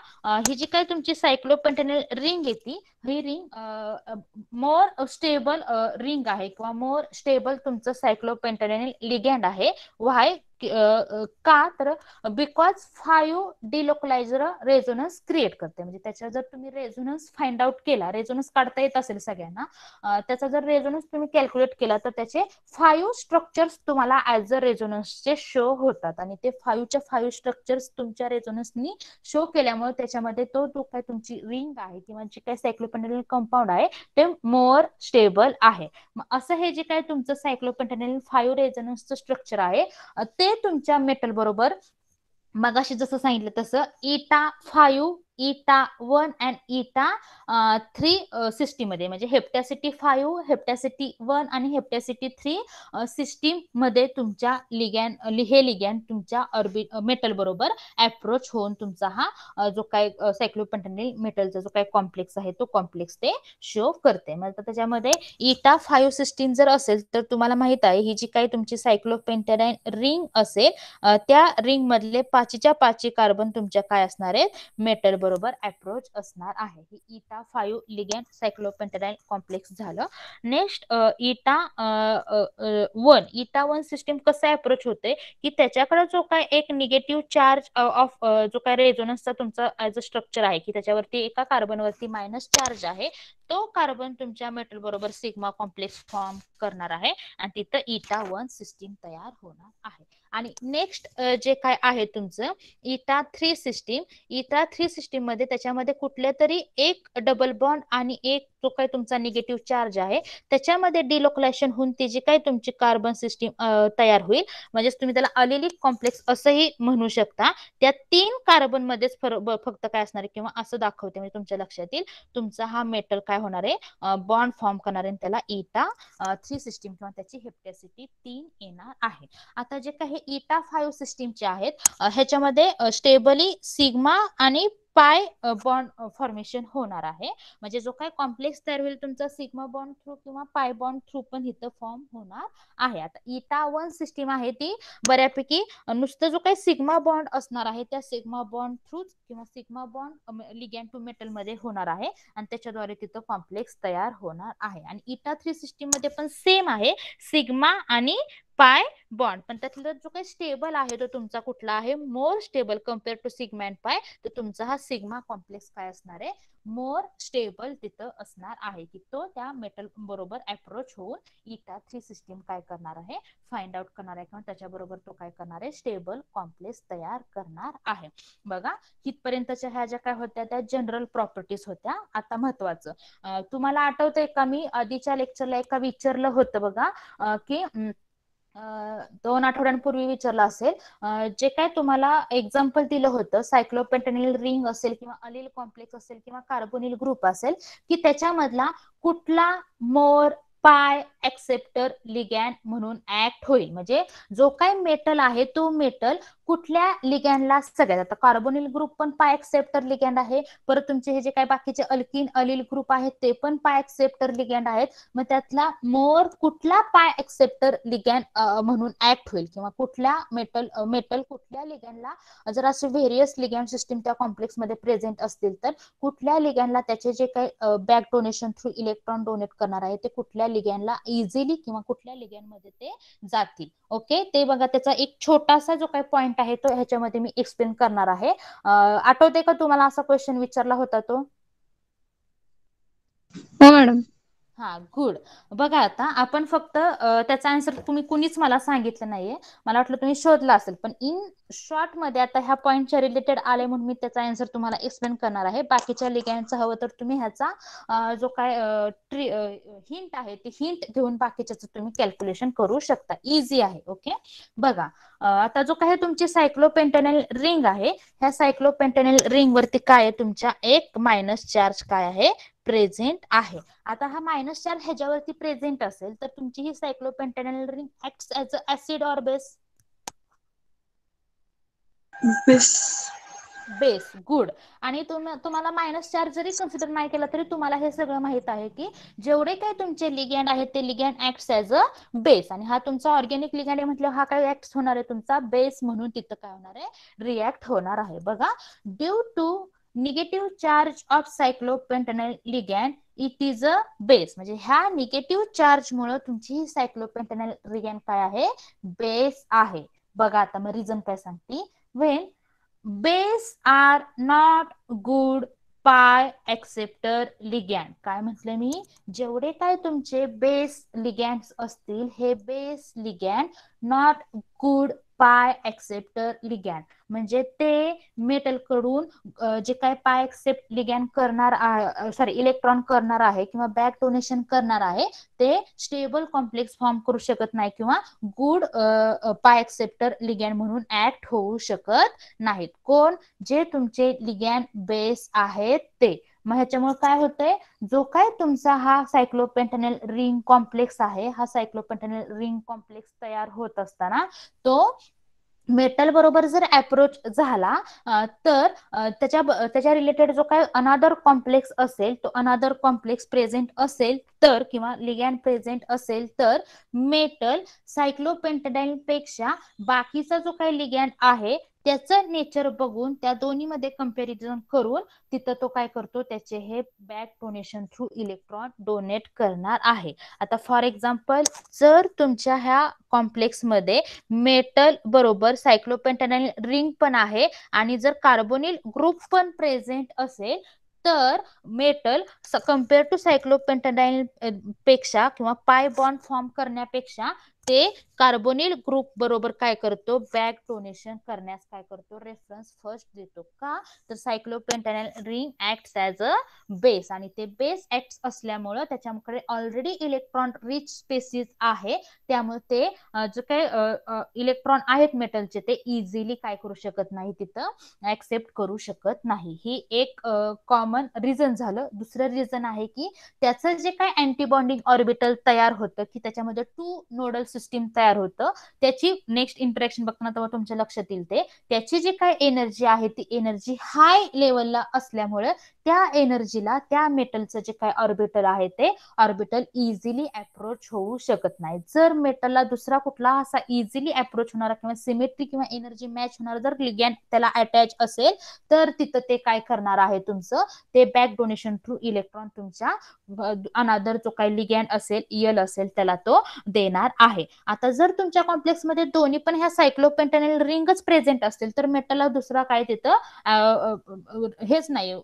ही जी काय तुमची सायक्लोपेंटॅनाइल रिंग येते ही रिंग मोर स्टेबल रिंग आहे किंवा मोर स्टेबल तुमचं सायक्लोपेंटॅनाइल लिगँड आहे व्हाय का तर बिकॉज 5 डिलोकलायझर रेझोनन्स क्रिएट करते म्हणजे त्याचा जर तुम्ही रेझोनन्स फाइंड आउट केला रेझोनन्स काढता येत असेल सगळ्यांना त्याचा जर रेझोनन्स तुम्ही कॅल्क्युलेट केला तर त्याचे 5 स्ट्रक्चर्स तुम्हाला ऍज अ रेझोनन्सचे शो होतात आणि ते 5च्या 5 स्ट्रक्चर्स तुमच्या रेझोनन्सनी शो केल्यामुळे त्याच्यामध्ये तो जो काय तुमची रिंग आहे किंवा जे काही सायक्लोपेंटॅनाइल कंपाऊंड आहे ते मोर स्टेबल आहे मग असं हे जे काय तुमचं सायक्लोपेंटॅनाइल 5 रेझोनन्सचं स्ट्रक्चर आहे ते तुमच्या मेटल बरोबर मगाशी जसं सांगितलं तसं इटा 5 इटा 1 अँड इटा 3 सिस्टीम मध्ये म्हणजे हेप्टॅसिटी 5 हेप्टॅसिटी 1 आणि हेप्टॅसिटी 3 सिस्टीम मध्ये तुमच्या हे लिगॅन तुमच्या मेटल बरोबर अप्रोच होऊन तुमचा हा जो काय सायक्लोपेंटॅनाइल मेटलचा जो काय कॉम्प्लेक्स आहे तो कॉम्प्लेक्स ते शो करते म्हणजे त्याच्यामध्ये इटा 5 सिस्टीम जर असेल तर तुम्हाला माहित आहे ही जी काही तुमची सायक्लोपेंटॅनाइल रिंग असेल त्या रिंग मधले 5च्या 5 कार्बन तुमच्या काय असणार आहेत मेटल बरोबर अप्रोच असणार आहे ही इटा 5 लिगॅंड सायक्लोपेंटॅनाइल कॉम्प्लेक्स झालं नेक्स्ट इटा 1 सिस्टीम कसं अप्रोच होते की त्याच्याकडे जो काय एक निगेटिव्ह चार्ज ऑफ जो काय रेझोनन्सचा तुमचा ऍज अ स्ट्रक्चर आहे की त्याच्यावरती एका कार्बनवरती मायनस चार्ज आहे तो कार्बन तुमच्या मेटल बरोबर सिग्मा कॉम्प्लेक्स फॉर्म करणार आहे आणि तिथं इटा 1 सिस्टीम तयार होणार आहे आणि नेक्स्ट जे काय आहे तुमचं इटा 3 सिस्टीम मध्ये त्याच्यामध्ये कुठल्या तरी एक डबल बॉन्ड आणि एक जो काही तुमचा निगेटिव्ह चार्ज आहे त्याच्यामध्ये डिलोकलायझेशन होऊन ती जी काही तुमची कार्बन सिस्टीम तयार होईल म्हणजेच तुम्ही त्याला अलिलिक कॉम्प्लेक्स असंही म्हणू शकता त्या 3 कार्बन मध्येच फक्त काय असणार आहे किंवा असं दाखवते म्हणजे तुमच्या लक्षात येईल तुमचा हा मेटल काय होणार आहे बॉन्ड फॉर्म करणार आहे त्याला इटा 3 सिस्टीम किंवा त्याची हेप्टॅसिटी 3 येणार आहे आता जे काही इटा 5 सिस्टीमचे आहेत ह्याच्यामध्ये स्टेबली सिग्मा आणि पाय बॉन्ड फॉर्मेशन होणार आहे म्हणजे जो काय कॉम्प्लेक्स तयार होईल तुमचा सिग्मा बॉन्ड थ्रू किंवा पाय बॉन्ड थ्रू पण इथं फॉर्म होणार आहे आता इटा 1 सिस्टीम आहे ती बऱ्यापैकी नुसतं जो काही सिग्मा बॉन्ड असणार आहे त्या सिग्मा बॉन्ड थ्रू किंवा sigma bond ligand to metal मध्ये होणार आहे आणि त्याच्याद्वारे तिथं कॉम्प्लेक्स तयार होणार आहे आणि इटा 3 सिस्टीम मध्ये पण सेम आहे सिग्मा आणि पाय बॉन्ड, पण त्यातला जो काही स्टेबल आहे तो तुमचा कुठला आहे, more stable compare to sigma and pi, तर तुमचा हा सिग्मा कॉम्प्लेक्स काय असणार आहे, मोर स्टेबल तिथं असणार आहे, की तो त्या मेटल बरोबर अप्रोच होऊन इटा 3 सिस्टीम काय करणार आहे, फाइंड आउट करणार आहे, किंवा त्याच्याबरोबर तो काय करणार आहे, स्टेबल कॉम्प्लेक्स तयार करणार आहे. बघा इथपर्यंतच्या ह्या ज्या काय होत्या त्या जनरल प्रॉपर्टीज होत्या. आता महत्वाचं तुम्हाला आठवतंय का, मी आधीच्या लेक्चरला एका विचारलं होतं बघा, की 2 आठवड्यांपूर्वी विचारलं असेल, जे काय तुम्हाला एक्झाम्पल दिलं होतं, सायक्लोपेंटेनिल रिंग असेल किंवा अलील कॉम्प्लेक्स असेल किंवा कार्बोनिल ग्रुप असेल, की त्याच्यामधला कुठला मोर पाय एक्सेप्टर लिगॅन म्हणून ऍक्ट होईल, म्हणजे जो काय मेटल आहे तो मेटल कुठल्या लिगॅनला, सगळ्यात आता कार्बोनिल ग्रुप पण पाय एक्सेप्टर लिगॅन्ड आहे, परत तुमचे हे जे काही बाकीचे अल्किन अलील ग्रुप आहेत ते पण पाय एक्सेप्टर लिगॅन्ड आहेत, मग त्यातला मोर कुठला पाय एक्सेप्टर लिगॅन्ड म्हणून ऍक्ट होईल, किंवा कुठल्या मेटल कुठल्या लिगॅनला, जर असे व्हेरियस लिगॅन्ड सिस्टीम त्या कॉम्प्लेक्स मध्ये प्रेझेंट असतील तर कुठल्या लिगॅनला त्याचे जे काही back donation through electron donate करणार आहे ते कुठल्या लिगॅनला इझिली किंवा कुठल्या लिगॅन मध्ये ते जातील. ओके, ते बघा त्याचा एक छोटासा जो काही पॉइंट आहे तो ह्याच्यामध्ये मी एक्सप्लेन करणार आहे. आठवते का तुम्हाला असा क्वेश्चन विचारला होता तो? हो मॅडम. हा, गुड. बघा आता आपण फक्त त्याचा आन्सर तुम्ही कुणीच मला सांगितलं नाहीये, मला वाटलं तुम्ही शोधला असेल, पण इन शॉर्ट मध्ये आता ह्या पॉइंटच्या रिलेटेड आले म्हणून मी त्याचा आन्सर तुम्हाला एक्सप्लेन करणार आहे. बाकीच्या लिगॅन्डचा हवं तर तुम्ही ह्याचा जो काय हिंट आहे ते हिंट घेऊन बाकीच्याच तुम्ही कॅल्क्युलेशन करू शकता, इझी आहे. ओके, बघा आता जो काही तुमची सायक्लोपेंटेनिल रिंग आहे, ह्या सायक्लोपेंटेनिल रिंग वरती काय आहे, तुमच्या एक मायनस चार्ज काय आहे, प्रेझेंट आहे. आता हा मायनस चार्ज ह्याच्यावरती प्रेझेंट असेल तर तुमची ही cyclopentenyl ring acts as a acid or base? Base. Good. आणि तुम्हाला मायनस चार्ज जरी कन्सिडर नाही केला तरी तुम्हाला हे सगळं माहित आहे की जेवढे काही तुमचे लिगॅन्ड आहेत ते लिगॅन्ड ऍक्ट्स ऍज अ बेस, आणि हा तुमचा ऑर्गॅनिक लिगॅन्ड आहे म्हटलं हा काय ऍक्ट होणार आहे, तुमचा बेस म्हणून तिथं काय होणार आहे, रिॲक्ट होणार आहे. बघा, due to negative charge of cyclopentenyl ligand it is a base, म्हणजे ह्या निगेटिव्ह चार्ज मुळे तुमची ही सायक्लोपेंटेनिल लिगॅन्ड काय आहे, बेस आहे. बघा आता मग रिझन काय सांगते, when base are not good pi acceptor ligand, काय म्हटलं मी, जेवढे काय तुमचे बेस लिगॅन्ड असतील हे base लिगॅन्ड not good pi acceptor लिगॅन्ड, म्हणजे ते मेटल कडून जे काय पाय एक्सेप्ट लिगॅन्ड करणार सॉरी इलेक्ट्रॉन करणार आहे किंवा बॅक डोनेशन करणार आहे ते स्टेबल कॉम्प्लेक्स फॉर्म करू शकत नाही किंवा गुड पाय एक्सेप्टर लिगॅन्ड म्हणून ऍक्ट होऊ शकत नाहीत. कोण? जे तुमचे लिगॅन्ड बेस आहेत ते. मग ह्याच्यामुळे काय होतंय, जो काय तुमचा हा सायक्लोपेंटेनिल रिंग कॉम्प्लेक्स आहे, हा सायक्लोपेंटेनिल रिंग कॉम्प्लेक्स तयार होत असताना तो मेटल बरोबर जर अप्रोच झाला तर त्याच्या रिलेटेड जो काय अनादर कॉम्प्लेक्स असेल, तो अनादर कॉम्प्लेक्स प्रेझेंट असेल तर किंवा लिगॅन्ड प्रेझेंट असेल तर मेटल सायक्लोपेंटेनिल पेक्षा बाकीचा जो काही लिगॅन्ड आहे त्याचं नेचर बघून त्या दोन्हीमध्ये कंपॅरिझन करून तिथं तो काय करतो, त्याचे हे back donation through electron donate करणार आहे. आता फॉर एक्झाम्पल, जर तुमच्या ह्या कॉम्प्लेक्स मध्ये मेटल बरोबर सायक्लोपेंटेनिल रिंग पण आहे आणि जर कार्बोनिल ग्रुप पण प्रेझेंट असेल तर मेटल कम्पेअर टू सायक्लोपेंटेनिल पेक्षा किंवा पाय बॉन्ड फॉर्म करण्यापेक्षा ते कार्बोनिल ग्रुप बरोबर काय करतो, बॅक डोनेशन करण्यास काय करतो, रेफरन्स फर्स्ट देतो. का? तर cyclopentenyl ring acts as a base, आणि ते बेस ऍक्ट्स असल्यामुळे त्याच्याकडे ऑलरेडी इलेक्ट्रॉन रिच स्पेसिस आहे, त्यामुळे ते जे काही इलेक्ट्रॉन आहेत मेटलचे ते इझिली काय करू शकत नाही, तिथं ऍक्सेप्ट करू शकत नाही. ही एक कॉमन रिझन झालं. दुसरं रिझन आहे की त्याचं जे काय अँटीबॉन्डिंग ऑर्बिटल तयार होतं की त्याच्यामध्ये 2 नोडल सिस्टीम तयार होतं, त्याची नेक्स्ट इंटरॅक्शन बघताना तेव्हा तुमच्या लक्षात येईल त्याची जी काय एनर्जी आहे ती एनर्जी हाय लेवलला असल्यामुळे त्या एनर्जीला त्या मेटलचं जे काय ऑर्बिटल आहे ते ऑर्बिटल इझिली अप्रोच होऊ शकत नाही. जर मेटलला दुसरा कुठला असा इझिली अप्रोच होणारा किंवा सिमेट्री किंवा एनर्जी मॅच होणारा जर लिगॅन्ड त्याला अटॅच असेल तर तिथं ते काय करणार आहे, तुमचं ते बॅक डोनेशन थ्रू इलेक्ट्रॉन तुमच्या अनादर जो काही लिगॅन्ड असेल यल असेल त्याला तो देणार आहे. आहे. आता जर तुमच्या कॉम्प्लेक्समध्ये दोन्ही पण ह्या सायक्लोपेंटॅनिल रिंगच प्रेझेंट असतील तर मेटलला दुसरा काय तिथं हेच नाही,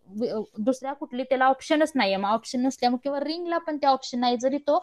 दुसऱ्या कुठली त्याला ऑप्शनच नाहीये. मग ऑप्शन नसल्यामुळे किंवा रिंगला पण त्या ऑप्शन नाही, जरी तो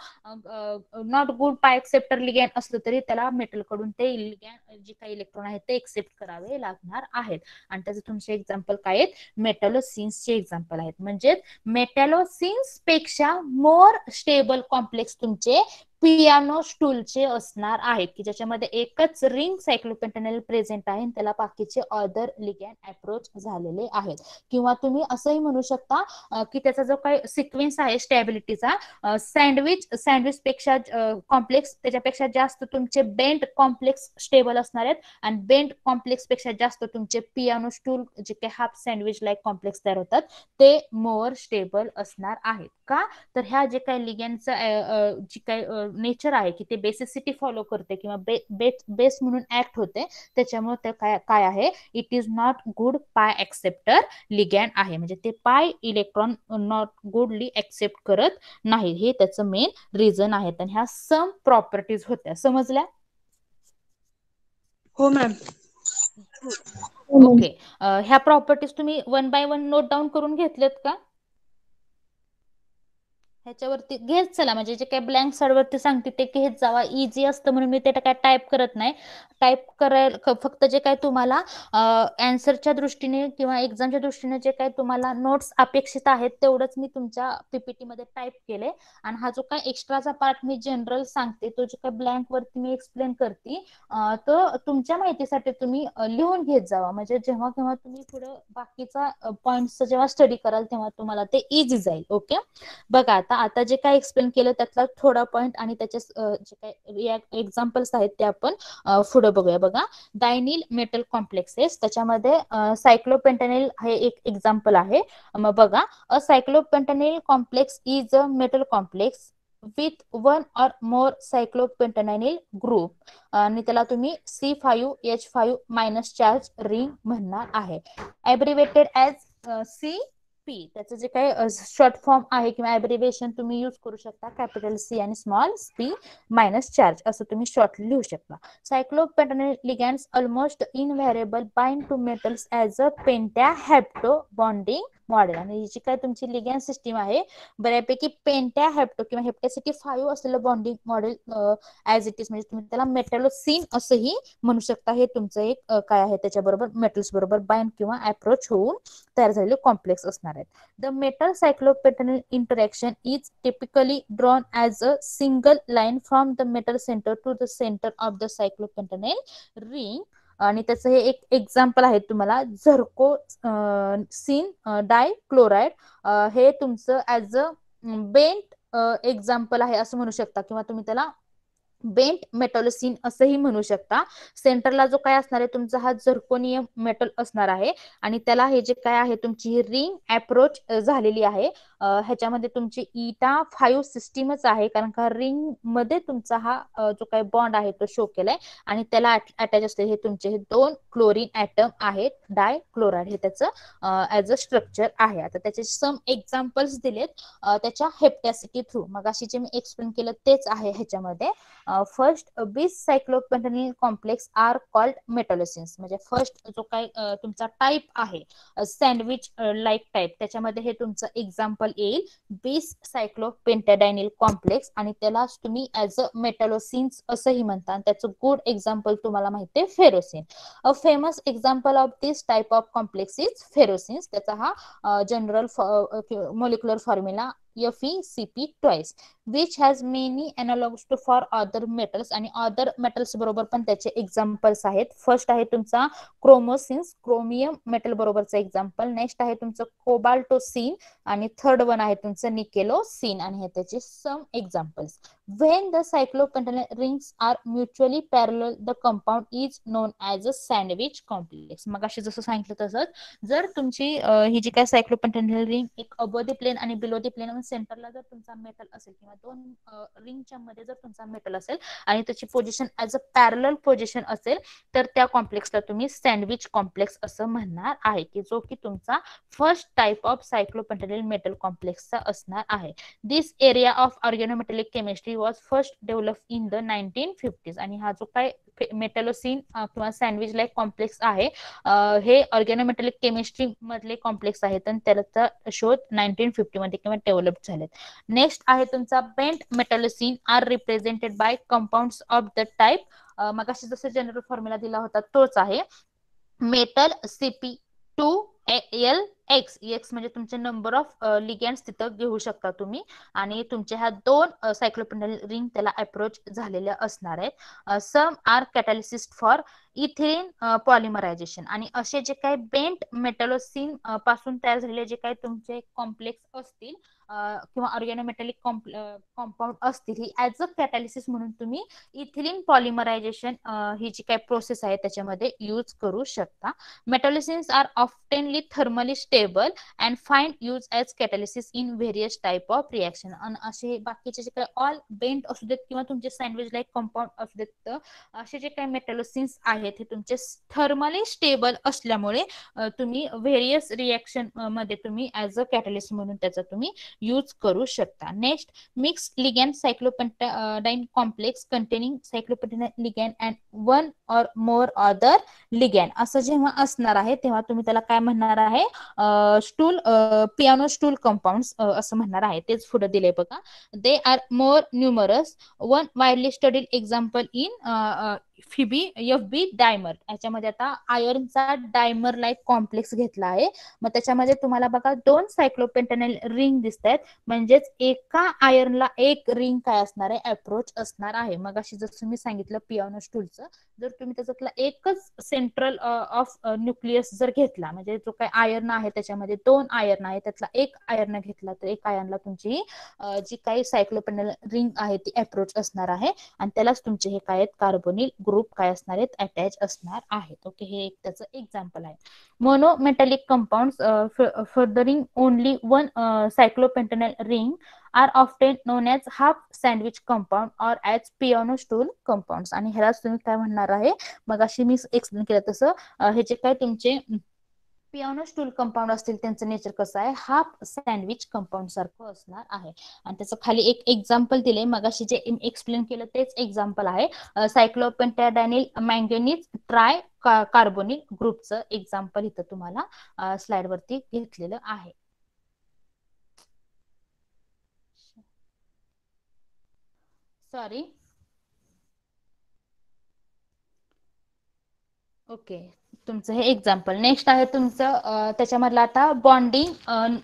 नॉट गुड पाय एक्सेप्टर लिगॅन असलं तरी त्याला मेटल कडून ते लिगॅन जे काही इलेक्ट्रॉन आहेत ते एक्सेप्ट करावे लागणार आहेत. आणि त्याचे तुमचे एक्झाम्पल काय आहेत, मेटॅलोसिन्सचे एक्झाम्पल आहेत. म्हणजे मेटॅलोसिन्स पेक्षा मोर स्टेबल कॉम्प्लेक्स तुमचे पियानो स्टूलचे असणार आहेत, की ज्याच्यामध्ये एकच रिंग सायक्लोपेंटॅनिल प्रेझेंट आहे, त्याला बाकीचे अदर लिगॅन अप्रोच झालेले आहेत. किंवा तुम्ही असंही म्हणू शकता की त्याचा जो काही सिक्वेन्स आहे स्टॅबिलिटीचा, सँडविच पेक्षा कॉम्प्लेक्स त्याच्यापेक्षा जास्त तुमचे बेंट कॉम्प्लेक्स स्टेबल असणार आहेत, आणि बेंट कॉम्प्लेक्स पेक्षा जास्त तुमचे पियानो स्टूल जे काही हाफ सँडविच लाईक कॉम्प्लेक्स तयार होतात ते मोर स्टेबल असणार आहेत. का तर ह्या जे काही लिगॅनचं जी काही नेचर आहे की ते बेसिसिटी फॉलो करते किंवा बेस म्हणून ऍक्ट होते, त्याच्यामुळे ते काय आहे, it is not good pi acceptor लिगॅन आहे. म्हणजे ते पाय इलेक्ट्रॉन नॉट गुडली एक्सेप्ट करत नाही, हे त्याचं मेन रिझन आहे. आणि ह्या सम प्रॉपर्टीज होत्या, समजल्या? हो मॅम. ओके. ह्या प्रॉपर्टीज तुम्ही 1 बाय 1 नोट डाऊन करून घेतलेत का? ह्याच्यावरती घेत चला, म्हणजे जे काही ब्लँक साईडवरती सांगते ते घेत जावा, इझी असतं म्हणून मी ते काय टाईप करत नाही. टाईप करायला फक्त जे काय तुम्हाला अँसरच्या दृष्टीने किंवा एक्झामच्या दृष्टीने जे काही तुम्हाला नोट्स अपेक्षित आहेत तेवढंच मी तुमच्या पीपीटी मध्ये टाईप केले. आणि हा जो काय एक्स्ट्राचा पार्ट मी जनरल सांगते तो जो काय ब्लँक वरती मी एक्सप्लेन करते तो तुमच्या माहितीसाठी तुम्ही लिहून घेत जावा, म्हणजे जेव्हा केव्हा तुम्ही पुढे बाकीचा पॉइंट्स जेव्हा स्टडी कराल तेव्हा तुम्हाला ते इझी जाईल. ओके, बघा आता जे काय एक्सप्लेन केलं त्यातला थोडा पॉइंट आणि त्याचे जे काही एक्झाम्पल्स आहेत ते आपण पुढे बघूया. बघा, डायनिल मेटल कॉम्प्लेक्सेस, त्याच्यामध्ये सायक्लोपेंटॅनिल हे एक एक्झाम्पल आहे. मग बघा, a cyclopentanyl complex is a metal complex with one or more सायक्लोपेंटॅनिल group, आणि त्याला तुम्ही C5H5 मायनस चार्ज रिंग म्हणणार आहे, ऍब्रिवेटेड ऍज CP. त्याचं जे काही शॉर्ट फॉर्म आहे किंवा ऍब्रिवेशन तुम्ही यूज करू शकता, कॅपिटल C आणि स्मॉल p मायनस चार्ज असं तुम्ही शॉर्टली लिहू शकता. Cyclopentanyl ligands almost invariably bind to metals as a pentahapto bonding model. आणि ही जी काय तुमची लिगॅन सिस्टीम आहे बऱ्यापैकी पेंटाहेप्टो किंवा हेप्टॅसिटी 5 असलेलं bonding model as it is, म्हणजे तुम्ही त्याला मेटॅलोसिन असंही म्हणू शकता. हे तुमचं एक काय आहे त्याच्याबरोबर मेटल्स बरोबर बाइंड किंवा अप्रोच होऊन तयार झालेले कॉम्प्लेक्स असणार आहेत. The metal cyclopetanol interaction is typically drawn as a single line from the metal center to the center of the cyclopetanol ring. आणि त्याचं हे एक एक्झाम्पल आहे तुम्हाला, झर्को सिन डायक्लोराइड, हे तुमचं ऍज अ बेंट एक्झाम्पल आहे असं म्हणू शकता, किंवा तुम्ही त्याला बेंट मेटॅलोसिन असंही म्हणू शकता. सेंटरला जो काय असणार आहे तुमचा हा झर्कोनियम मेटल असणार आहे, आणि त्याला हे जे काय आहे तुमची रिंग अप्रोच झालेली आहे. ह्याच्यामध्ये तुमची eta5 सिस्टीमच आहे, कारण का रिंग मध्ये तुमचा हा जो काही बॉन्ड आहे तो शो केलाय, आणि त्याला अटॅच असलेले हे तुमचे हे 2 क्लोरीन ऍटम आहेत, डायक्लोराइड हे त्याचं ऍज अ स्ट्रक्चर आहे. आता त्याचे सम एक्झाम्पल्स दिलेत त्याच्या हेप्टॅसिटी थ्रू, मग अशी जे मी एक्सप्लेन केलं तेच आहे ह्याच्यामध्ये. फर्स्ट बीस सायक्लोपेंटॅनिल कॉम्प्लेक्स आर कॉल्ड मेटॅलोसिन्स. म्हणजे फर्स्ट जो काही तुमचा टाईप आहे सँडविच लाईक टाईप, त्याच्यामध्ये हे तुमचं एक्झाम्पल येईल बीस सायक्लोपेंटॅडायनिल कॉम्प्लेक्स, आणि त्याला तुम्ही ऍज अ मेटॅलोसिन्स असंही म्हणता. आणि त्याचं गुड एक्झाम्पल तुम्हाला माहिती आहे ferrocene. A famous example of this type of complex is ferrocenes. त्याचा हा general molecular formula FeCp twice, which has many analogs to for other metals. आणि अदर मेटल्स बरोबर पण त्याचे एक्झाम्पल्स आहेत. फर्स्ट आहे तुमचा क्रोमोसिन्स, क्रोमियम मेटल बरोबरचा एक्झाम्पल. नेक्स्ट आहे तुमचं कोबाल्टोसिन, आणि थर्ड वन आहे तुमचं निकेलोसिन, आणि हे त्याचे some examples. When the cyclopentanol rings are mutually parallel, the compound is known as a sandwich complex. मग अशी जसं सांगितलं तसंच, जर तुमची ही जी काय सायक्लोपेंटॅनिल रिंग एक अबो द प्लेन आणि बिलो द प्लेन सेंटरला जर तुमचा मेटल असेल किंवा दोन रिंगच्या मध्ये जर तुमचा मेटल असेल आणि त्याची position as a parallel position असेल तर त्या कॉम्प्लेक्सला तुम्ही सँडविच कॉम्प्लेक्स असं म्हणणार आहे, की जो की तुमचा first type of cyclopentanyl metal कॉम्प्लेक्सचा असणार आहे. This area of organometallic chemistry was first develop in the 1950s. आणि हा जो काय मेटॅलोसिन किंवा सँडविच लाईक कॉम्प्लेक्स आहे हे ऑर्गॅनोमेटॅलिक केमिस्ट्री मधले कॉम्प्लेक्स आहेत आणि त्याचा शोध 1950 मध्ये किंवा डेव्हलप झालेत. नेक्स्ट आहे तुमचा bent metallocene are represented by compounds of the type, मग अशी जसं जनरल फॉर्म्युला दिला होता तोच आहे, मेटल CP2L एक्स म्हणजे तुमचे नंबर ऑफ लिगँड्स तिथं घेऊ शकता तुम्ही आणि तुमच्या ह्या दोन सायक्लोपेंटॅनिल रिंग त्याला अप्रोच झालेल्या असणार आहेत. Some are catalysis for ethylene polymerization. आणि असे जे काही बेंट मेटॅलोसिन पासून तयार झालेले जे काही तुमचे कॉम्प्लेक्स असतील किंवा ऑर्गॅनोमेटॅलिक कॉम्पाऊंड असतील ही ऍज अ कॅटॅलिसिस म्हणून तुम्ही इथिलीन पॉलिमरायझेशन ही जी काही प्रोसेस आहे त्याच्यामध्ये यूज करू शकता. Metallocenes are oftenly thermally stable and find use as catalysis in various type of reaction. आणि असे बाकीचे जे काही ऑल बेंट असू देत किंवा तुमचे सँडविच लाईक कंपाऊंड असू देत तर असे जे काही मेटॅलोसिन्स आहेत हे तुमचे थर्मली स्टेबल असल्यामुळे तुम्ही व्हेरियस रिएक्शन मध्ये तुम्ही ऍज अ कॅटॅलिस्ट म्हणून त्याचा तुम्ही यूज करू शकता. Next, mix ligand cyclopentadiene complex containing cyclopentadiene ligand and one or more other ligand असं जेव्हा असणार आहे तेव्हा तुम्ही त्याला काय म्हणणार आहे, स्टूल पियानो स्टूल कंपाऊंड्स असं म्हणणार आहे. तेच पुढे दिले बघा. They are more numerous. One widely studied example in FB dimer. याच्यामध्ये आता आयर्नचा डायमर लाईक कॉम्प्लेक्स घेतला आहे. मग त्याच्यामध्ये तुम्हाला बघा दोन सायक्लोपेंटॅनिल रिंग दिसत आहेत, म्हणजेच एका आयर्नला एक रिंग काय असणार आहे, अप्रोच असणार आहे. मग अशी जसं मी सांगितलं पियानो स्टूलचं, जर तुम्ही त्याच्यातला एकच सेंट्रल ऑफ न्यूक्लियस जर घेतला, म्हणजे जो काही आयर्न आहे त्याच्यामध्ये दोन आयर्न आहे त्यातला एक आयर्न घेतला तर एक आयर्नला तुमची जी काही सायक्लोपेंटॅनिल रिंग आहे ती अप्रोच असणार आहे आणि त्यालाच तुमचे हे काय आहेत कार्बोनिल ग्रुप काय असणार आहेत अटॅच असणार आहेत. ओके, हे एक त्याचं एक्झाम्पल आहे. Monometallic compounds furthering only one cyclopentanyl ring are often known as half sandwich compound or as piano stool compounds. आणि ह्यालाच तुम्ही काय म्हणणार आहे, मग अशी मी एक्सप्लेन केलं तसं हे जे काय तुमचे पियानो स्टूल कंपाऊंड असतील त्यांचं नेचर कसं आहे, हाफ सँडविच कंपाऊंड सारखं असणार आहे. आणि त्याचं खाली एक एक्झाम्पल दिले, मग अशी जे एक्सप्लेन केलं तेच एक्झाम्पल आहे. सायक्लोपेंटॅडायनिल मँगनीज ट्राय कार्बोनिल ग्रुपचं एक्झाम्पल इथं तुम्हाला स्लाइड वरती घेतलेलं आहे. सॉरी, ओके, तुमचं हे एक्झाम्पल. नेक्स्ट आहे तुमचं त्याच्यामधलं आता बॉन्डिंग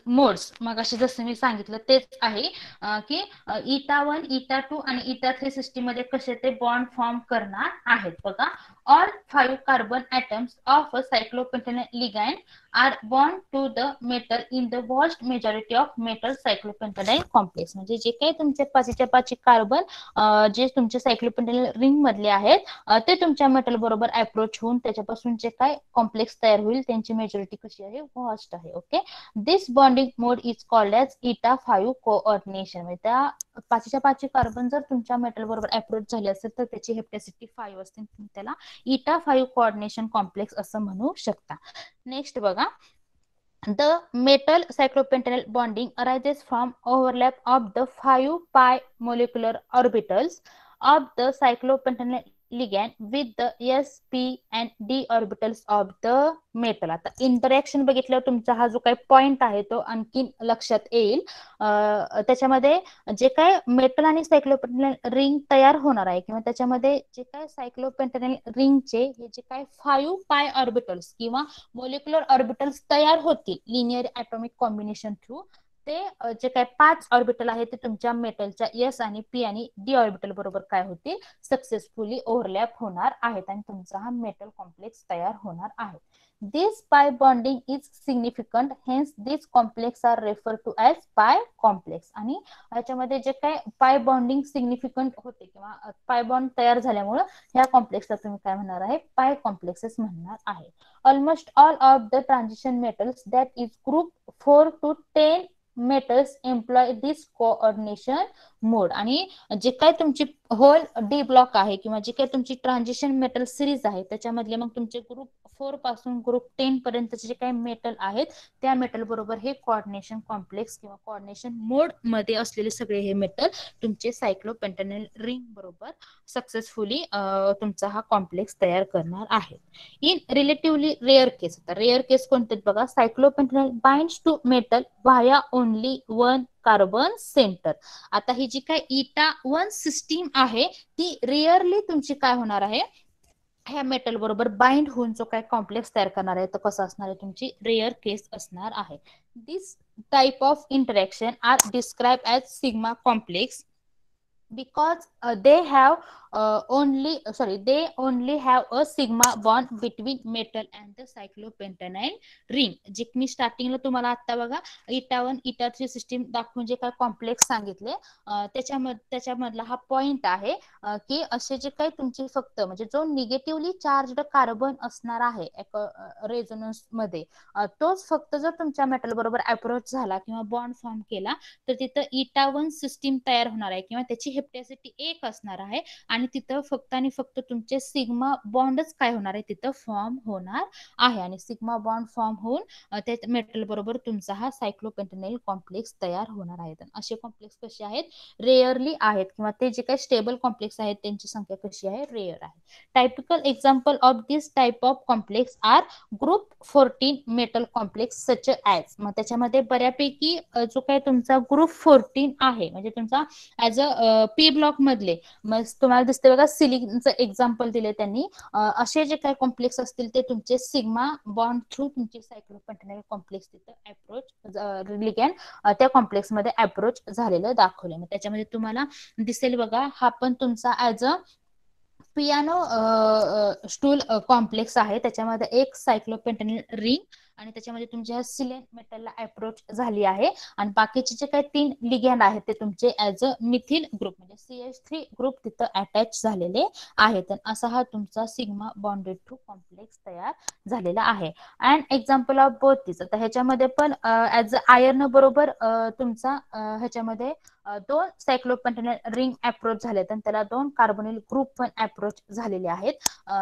मोड्स. मग अशी जसं मी सांगितलं तेच आहे की eta1, eta2 आणि eta3 सिस्टीम मध्ये कसे ते बॉन्ड फॉर्म करणार आहेत. बघा, all 5 carbon atoms of a cyclopentanyl ligand are bond to the metal in the vast majority of metal cyclopentadiene complex. म्हणजे जे काही तुमचे 5 कार्बन जे तुमचे सायक्लोपेंटॅनिल रिंग मधले आहेत ते तुमच्या मेटल बरोबर अप्रोच होऊन त्याच्यापासून जे काय कॉम्प्लेक्स तयार होईल त्यांची मेजॉरिटी कशी आहे, व्हास्ट आहे. Okay, this bonding mode is called as eta5 coordination. म्हणजे त्या 5 कार्बन जर तुमच्या मेटल बरोबर अप्रोच झाले असेल तर त्याची हेप्टॅसिटी 5 असते, तुम्ही त्याला eta5 कोऑर्डिनेशन कॉम्प्लेक्स असं म्हणू शकता. नेक्स्ट बघा, the metal cyclopentanal bonding arises from overlap of the 5 pi molecular orbitals of the cyclopentanal ligand with the s, p and d orbitals of the metal. आता इंटरॅक्शन बघितल्यावर तुमचा हा जो काही पॉइंट आहे तो आणखी लक्षात येईल. त्याच्यामध्ये जे काय मेटल आणि सायक्लोपेंटॅनिल रिंग तयार होणार आहे किंवा त्याच्यामध्ये जे काय सायक्लोपेंटॅनिल रिंगचे हे जे काय 5 पाय ऑर्बिटल्स किंवा मोलिक्युलर ऑर्बिटल्स तयार होतील लिनियर ॲटॉमिक कॉम्बिनेशन थ्रू, ते जे काय 5 ऑर्बिटल आहे ते तुमच्या मेटलच्या एस आणि पी आणि डी ऑर्बिटल बरोबर काय होतील, सक्सेसफुली ओव्हरलॅप होणार आहेत आणि तुमचा हा मेटल कॉम्प्लेक्स तयार होणार आहे. This pi bonding is significant, hence these complex are referred to as pi complex. आणि याच्यामध्ये जे काय पाय बॉन्डिंग सिग्निफिकंट होते किंवा पाय बॉन्ड तयार झाल्यामुळे ह्या कॉम्प्लेक्सला तुम्ही काय म्हणणार आहे, पाय कॉम्प्लेक्सेस म्हणणार आहे. Almost all of the transition metals that is group 4 to 10 metals employ this coordination mode. आणि जे काय तुमची होल डी ब्लॉक आहे किंवा जे काही तुमची ट्रान्झिशन मेटल सिरीज आहे त्याच्यामधले मग तुमचे ग्रुप 4 पासून ग्रुप 10 पर्यंतचे जे काही मेटल आहेत त्या मेटल बरोबर हे कोऑर्डिनेशन कॉम्प्लेक्स किंवा कोऑर्डिनेशन मोड मध्ये असलेले सगळे हे मेटल तुमचे सायक्लोपेंटॅनल रिंग बरोबर सक्सेसफुली तुमचा हा कॉम्प्लेक्स तयार करणार आहे. इन रिलेटिव्हली रेअर केस, आता रेअर केस कोणते बघा, cyclopentanal binds to metal via only one carbon center. आता ही जी काय इटा 1 सिस्टीम आहे ती रेअरली तुमची काय होणार आहे, ह्या मेटल बरोबर बाइंड होऊन जो काय कॉम्प्लेक्स तयार करणार आहे तर कसं असणार आहे, तुमची रेअर केस असणार आहे. This type of interaction are describe as sigma complex because they only have a sigma bond between metal and the cyclopentanil ring. जे मी स्टार्टिंगला तुम्हाला आता बघा इटा 1 इटा 3 सिस्टीम दाखवून जे काय कॉम्प्लेक्स सांगितले त्याच्यामधला हा पॉइंट आहे की असे जे काही तुमचे फक्त म्हणजे जो निगेटिव्हली चार्जड कार्बन असणार आहे रेझोनन्स मध्ये तोच फक्त जर तुमच्या मेटल बरोबर अप्रोच झाला किंवा बॉन्ड फॉर्म केला तर तिथं इटा 1 सिस्टीम तयार होणार आहे किंवा त्याची हेप्टॅसिटी 1 असणार आहे आणि तिथं फक्त आणि फक्त तुमचे सिग्मा बॉन्डच काय होणार आहे तिथं फॉर्म होणार आहे आणि सिग्मा बॉन्ड फॉर्म होऊन त्या मेटल बरोबर तुमचा हा सायक्लोपेंटॅनल कॉम्प्लेक्स तयार होणार आहे. असे कॉम्प्लेक्स कसे आहेत, रेअरली आहेत किंवा ते जे काही स्टेबल कॉम्प्लेक्स आहेत त्यांची संख्या कशी आहे, रेअर आहे. Typical example of this type of complex are group 14 metal complex such as. मग त्याच्यामध्ये बऱ्यापैकी जो काही तुमचा ग्रुप 14 आहे म्हणजे तुमचा ऍज अ पी ब्लॉक मधले मग तुम्हाला दिसते बघा सिलिकॉनचं एक्झाम्पल दिले त्यांनी. असे जे काही कॉम्प्लेक्स असतील ते तुमचे सिग्मा बॉन्ड थ्रू तुमचे सायक्लोपेंटॅनल कॉम्प्लेक्स तिथं अप्रोच लिगॅंड त्या कॉम्प्लेक्स मध्ये अप्रोच झालेलं दाखवलं. मग त्याच्यामध्ये तुम्हाला दिसेल बघा हा पण तुमचा as a piano stool complex आहे. त्याच्यामध्ये एक सायक्लोपेंटॅनल रिंग आणि त्याच्यामध्ये तुमच्या सिलेन मेटलला अप्रोच झाली आहे आणि बाकीचे जे काही 3 लिगॅंड आहेत ते तुमचे ऍज अ मिथिल ग्रुप म्हणजे CH3 ग्रुप तिथं अटॅच झालेले आहेत. असा हा तुमचा सिग्मा बॉन्डेड टू कॉम्प्लेक्स तयार झालेला आहे. अँड एक्झाम्पल ऑफ बोथ दिस, आता ह्याच्यामध्ये पण ऍज अ आयर्न बरोबर तुमचा ह्याच्यामध्ये 2 सायक्लोपेंटॅनल रिंग अप्रोच झालेत आणि त्याला 2 कार्बोनिल ग्रुप पण अप्रोच झालेले आहेत.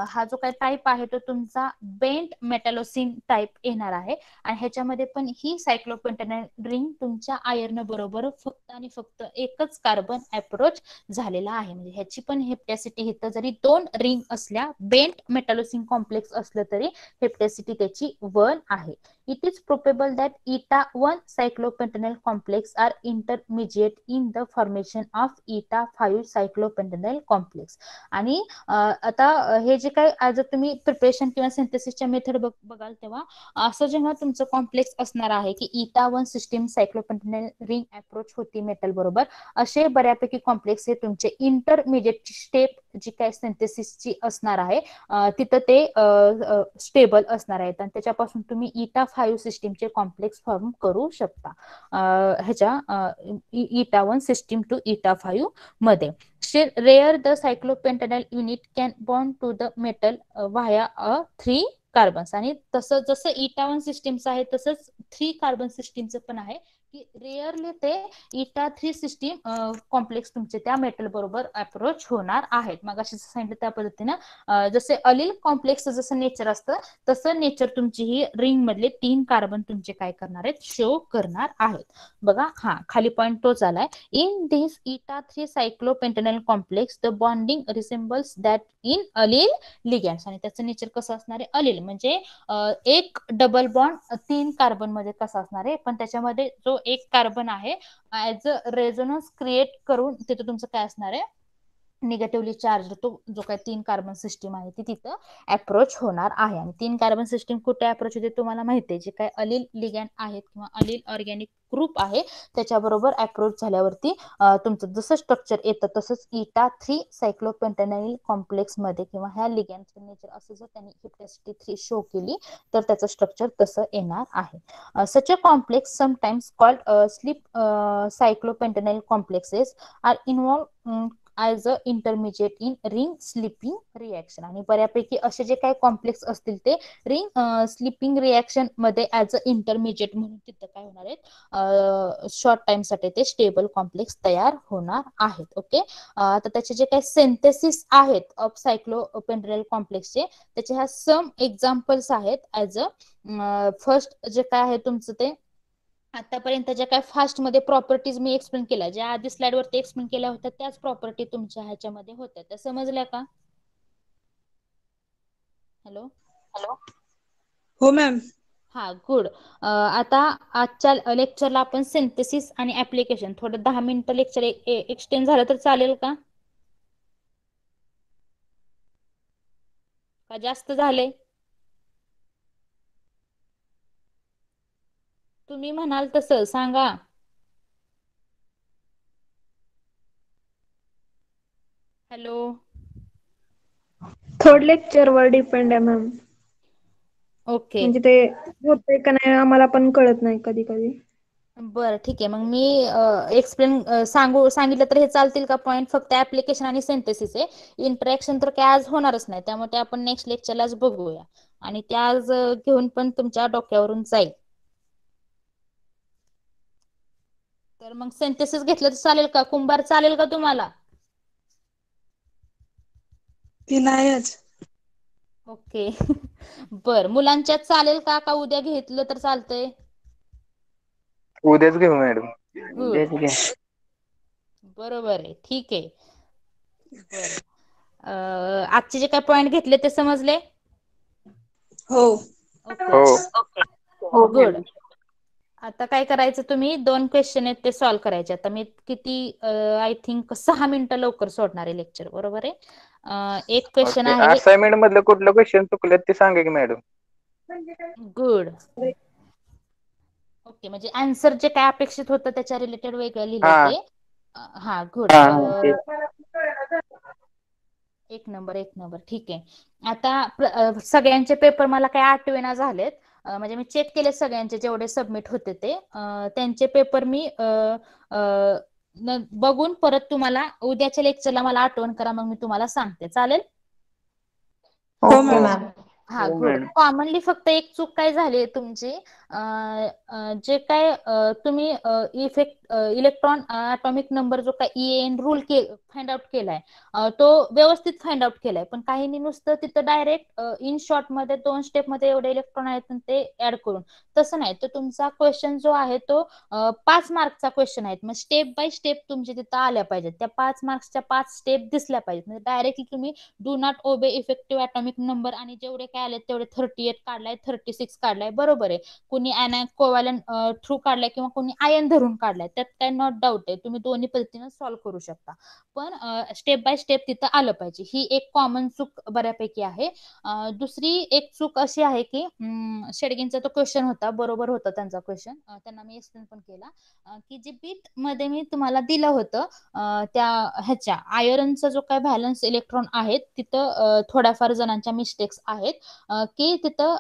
हा जो काही टाईप आहे तो तुमचा बेंट मेटॅलोसिन टाईप येणार आहे आणि ह्याच्यामध्ये पण ही सायक्लोपेंटॅनल रिंग तुमच्या आयर्न बरोबर फक्त आणि फक्त एकच कार्बन अप्रोच झालेला आहे. म्हणजे ह्याची पण हेप्टॅसिटी इथं जरी 2 रिंग असल्या बेंट मेटॅलोसिन कॉम्प्लेक्स असलं तरी हेप्टॅसिटी त्याची 1 आहे. It is probable that eta 1 cyclopentanal complex are intermediate in the formation of eta 5 cyclopentanal complex. आणि आता हे जे काही जर तुम्ही प्रिपरेशन किंवा सिंथेसिसच्या मेथड बघाल तेव्हा असं जेव्हा तुमचं कॉम्प्लेक्स असणार आहे की इटा 1 सिस्टीम सायक्लोपेंटॅनल रिंग अप्रोच होती मेटल बरोबर, असे बऱ्यापैकी कॉम्प्लेक्स हे तुमचे इंटरमिडिएट स्टेप जी काय सिंथेसिसची असणार आहे तिथं ते स्टेबल असणार आहेत आणि त्याच्यापासून तुम्ही इटा 5 सिस्टीमचे कॉम्प्लेक्स फॉर्म करू शकता ह्याच्या इटा 1 सिस्टीम टू इटा 5 मध्ये. Rare the cyclopentanal unit can bond to the metal via 3 carbons. आणि तसं जसं इटा 1 सिस्टीमचं आहे तसंच 3 कार्बन सिस्टीमचं पण आहे की रेअरली ते इटा 3 सिस्टीम कॉम्प्लेक्स तुमचे त्या मेटल बरोबर अप्रोच होणार आहेत. मग अशी सांगितलं त्या पद्धतीनं जसे अलील कॉम्प्लेक्स जसं नेचर असतं तसं नेचर तुमची ही रिंग मधले 3 कार्बन तुमचे काय करणार आहेत, शो करणार आहेत. बघा हा खाली पॉइंट तोच आलाय. In this eta 3 cyclopentanal complex the bonding resembles that in allyl ligands. आणि त्याचं नेचर कसं असणार आहे, अलील म्हणजे एक डबल बॉन्ड 3 कार्बन मध्ये कसा असणार आहे, पण त्याच्यामध्ये जो एक कार्बन आहे ऍज अ रेझोनन्स क्रिएट करून तिथं तुमचं काय असणार आहे, निगेटिव्हली चार्ज तो जो काही 3 कार्बन सिस्टीम आहे ती तिथं अप्रोच होणार आहे. आणि 3 कार्बन सिस्टीम कुठे अप्रोच होते तुम्हाला माहिती आहे, जे काही अलील लिगॅंड आहेत किंवा अलील ऑर्गॅनिक ग्रुप आहे त्याच्याबरोबर अप्रोच झाल्यावरती तुमचं जसं स्ट्रक्चर येतं तसंच इटा 3 सायक्लोपेंटॅनल कॉम्प्लेक्स मध्ये किंवा ह्या लिगॅंडचं नेचर असं जर त्यांनी हेप्टॅसिटी 3 शो केली तर त्याचं स्ट्रक्चर तसं येणार आहे. Such a complex sometimes called slip cyclopentanal complexes are involve as a intermediate in ring slipping reaction. आणि बऱ्यापैकी असे जे काही कॉम्प्लेक्स असतील ते रिंग स्लिपिंग रिएक्शन मध्ये ऍज अ इंटरमिजिएट म्हणून तिथं काय होणार आहेत, शॉर्ट टाइम साठी ते स्टेबल कॉम्प्लेक्स तयार होणार आहेत. ओके, आता त्याचे जे काही सिंथेसिस आहेत ऑफ सायक्लोपेंटेनल कॉम्प्लेक्सचे, त्याचे ह्या सम एक्झाम्पल्स आहेत ऍज अ फर्स्ट जे काय आहे तुमचं ते आतापर्यंत ज्या काय फास्ट मध्ये प्रॉपर्टीज मी एक्सप्लेन केल्या, ज्या आधी स्लाइड वरती एक्सप्लेन केल्या होत्या त्याच प्रॉपर्टी तुमच्या ह्याच्यामध्ये होत्या, त्या समजल्या का? हॅलो. हो मॅम. हा, गुड. आता आजच्या लेक्चरला आपण सिंथेसिस आणि ऍप्लिकेशन थोडं 10 मिनिटं लेक्चर एक्सटेंड झालं तर चालेल का जास्त झाले? तुम्ही म्हणाल तसं सांगा. हॅलो. थर्ड लेक्चर वर डिपेंड आहे मॅम. ओके, म्हणजे ते होतंय का नाही आम्हाला पण कळत नाही कधी कधी. बरं ठीक आहे. मग मी एक्सप्लेन सांगितलं तर हे चालतील का पॉईंट? फक्त ऍप्लिकेशन आणि सिंथेसिस आहे, इंटरॅक्शन तर काय आज होणारच नाही, त्यामुळे ते आपण नेक्स्ट लेक्चरलाच बघूया. आणि ते आज घेऊन पण तुमच्या डोक्यावरून जाईल. तर मग सिंथेसिस घेतलं तर चालेल का? कुंभार चालेल का तुम्हाला? ती नाहीच. ओके. बर, मुलांच्यात चालेल का उद्या घेतलं तर चालतंय? उद्याच घेऊ मॅडम. गुड, बरोबर आहे, ठीक आहे. बर, आजचे जे काय पॉइंट घेतले ते समजले? हो. ओके, हो गुड. मॅडम. आता काय करायचं, तुम्ही 2 क्वेश्चन आहेत ते सॉल्व्ह करायचे. आता मी किती आय थिंक 6 मिनिटं लवकर सोडणार आहे लेक्चर, बरोबर आहे. एक क्वेश्चन ओके, आहे, असाइनमेंट मधलं कुठलं क्वेश्चन चुकलेत ते सांगा की मॅडम. गुड. ओके, म्हणजे आन्सर जे काय अपेक्षित होतं त्याच्या रिलेटेड वेगळं लिहिलंय हा. ते. हा, गुड. एक नंबर, एक नंबर, ठीक आहे. आता सगळ्यांचे पेपर मला काही आठवेना झालेत, म्हणजे मी चेक केले सगळ्यांचे जेवढे सबमिट होते ते, त्यांचे पेपर मी बघून परत तुम्हाला उद्याच्या लेक्चरला मला आठवण करा, मग मी तुम्हाला सांगते, चालेल? Okay ma'am. हा, हो गुड. मॅडम. कॉमनली फक्त एक चूक काय झाली तुमची, जे काय तुम्ही इफेक्ट इलेक्ट्रॉन ॲटॉमिक नंबर जो काय EAN रूल फाइंड आउट केलाय, तो व्यवस्थित फाइंड आउट केलाय, पण काहींनी नुसतं तिथं डायरेक्ट इन शॉर्ट मध्ये 2 स्टेप मध्ये एवढे इलेक्ट्रॉन आहेत ते ऍड करून, तसं नाही. तर तुमचा क्वेश्चन जो आहे तो 5 मार्कचा क्वेश्चन आहे, मग स्टेप बाय स्टेप तुमच्या तिथं आल्या पाहिजेत, त्या 5 मार्क्सच्या 5 स्टेप दिसल्या पाहिजेत. म्हणजे डायरेक्टली तुम्ही do not obey effective atomic number आणि जेवढे काय आले तेवढे 38 काढलाय, 36 काढलाय, बरोबर आहे. कुणी कोव्हॅलंट थ्रू काढलाय किंवा कोणी आयन धरून काढलाय, त्यात काय नॉट डाऊट आहे, तुम्ही दोन्ही पद्धतीने सॉल्व्ह करू शकता, पण स्टेप बाय स्टेप तिथं आलं पाहिजे. ही एक कॉमन चूक बऱ्यापैकी आहे. दुसरी एक चूक अशी आहे की शेडगिनचा तो क्वेश्चन होता, बरोबर होता त्यांचा क्वेश्चन, त्यांना मी एक्सप्लेन पण केला, की जे बीट मध्ये मी तुम्हाला दिलं होतं, त्या ह्याच्या आयरनचा जो काय व्हॅलन्स इलेक्ट्रॉन आहेत तिथं थोड्याफार जणांच्या मिस्टेक्स आहेत, की तिथं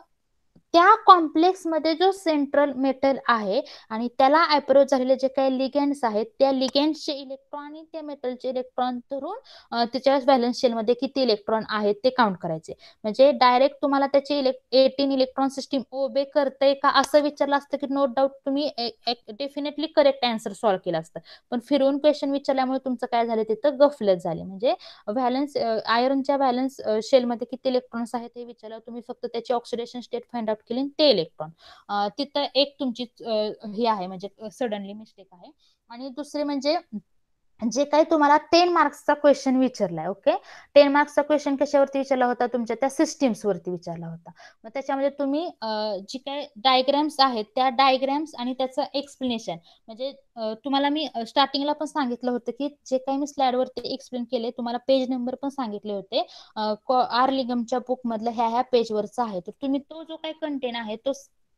त्या कॉम्प्लेक्स मध्ये जो सेंट्रल मेटल आहे आणि त्याला अप्रोच झालेले जे काही लिगेंड्स आहेत, त्या लिगेंड्सचे इलेक्ट्रॉन आणि त्या मेटलचे इलेक्ट्रॉन धरून त्याच्या व्हॅलन्स शेल मध्ये किती इलेक्ट्रॉन आहेत ते काउंट करायचे. म्हणजे डायरेक्ट तुम्हाला त्याची 18 इलेक्ट्रॉन सिस्टीम ओबे करते का असं विचारलं असतं की नो डाऊट तुम्ही डेफिनेटली करेक्ट आन्सर सॉल्व्ह केला असतं, पण फिरवून क्वेश्चन विचारल्यामुळे तुमचं काय झालं, तिथं गफलत झाली. म्हणजे व्हॅलन्स आयरनच्या व्हॅलन्स शेलमध्ये किती इलेक्ट्रॉन्स आहेत हे विचारलं, तुम्ही फक्त त्याची ऑक्सिडेशन स्टेट फाइंड आउट केली ते इलेक्ट्रॉन, तिथं एक तुमची ही आहे, म्हणजे सडनली मिस्टेक आहे. आणि दुसरे म्हणजे जे काही तुम्हाला 10 मार्क्सचा क्वेश्चन विचारलाय, ओके, 10 मार्क्सचा क्वेश्चन कशावरती विचारला होता, तुमच्या त्या सिस्टीम्स वरती विचारला होता. मग त्याच्यामध्ये तुम्ही जी काही डायग्राम्स आहेत त्या डायग्राम्स आणि त्याचं एक्सप्लेनेशन, म्हणजे तुम्हाला मी स्टार्टिंगला पण सांगितलं होतं की जे काही मी स्लाइड वरती एक्सप्लेन केले, तुम्हाला पेज नंबर पण सांगितले होते, आर लिगमच्या बुक मधलं ह्या पेजवरचा आहे, तर तुम्ही तो जो काही कंटेंट आहे तो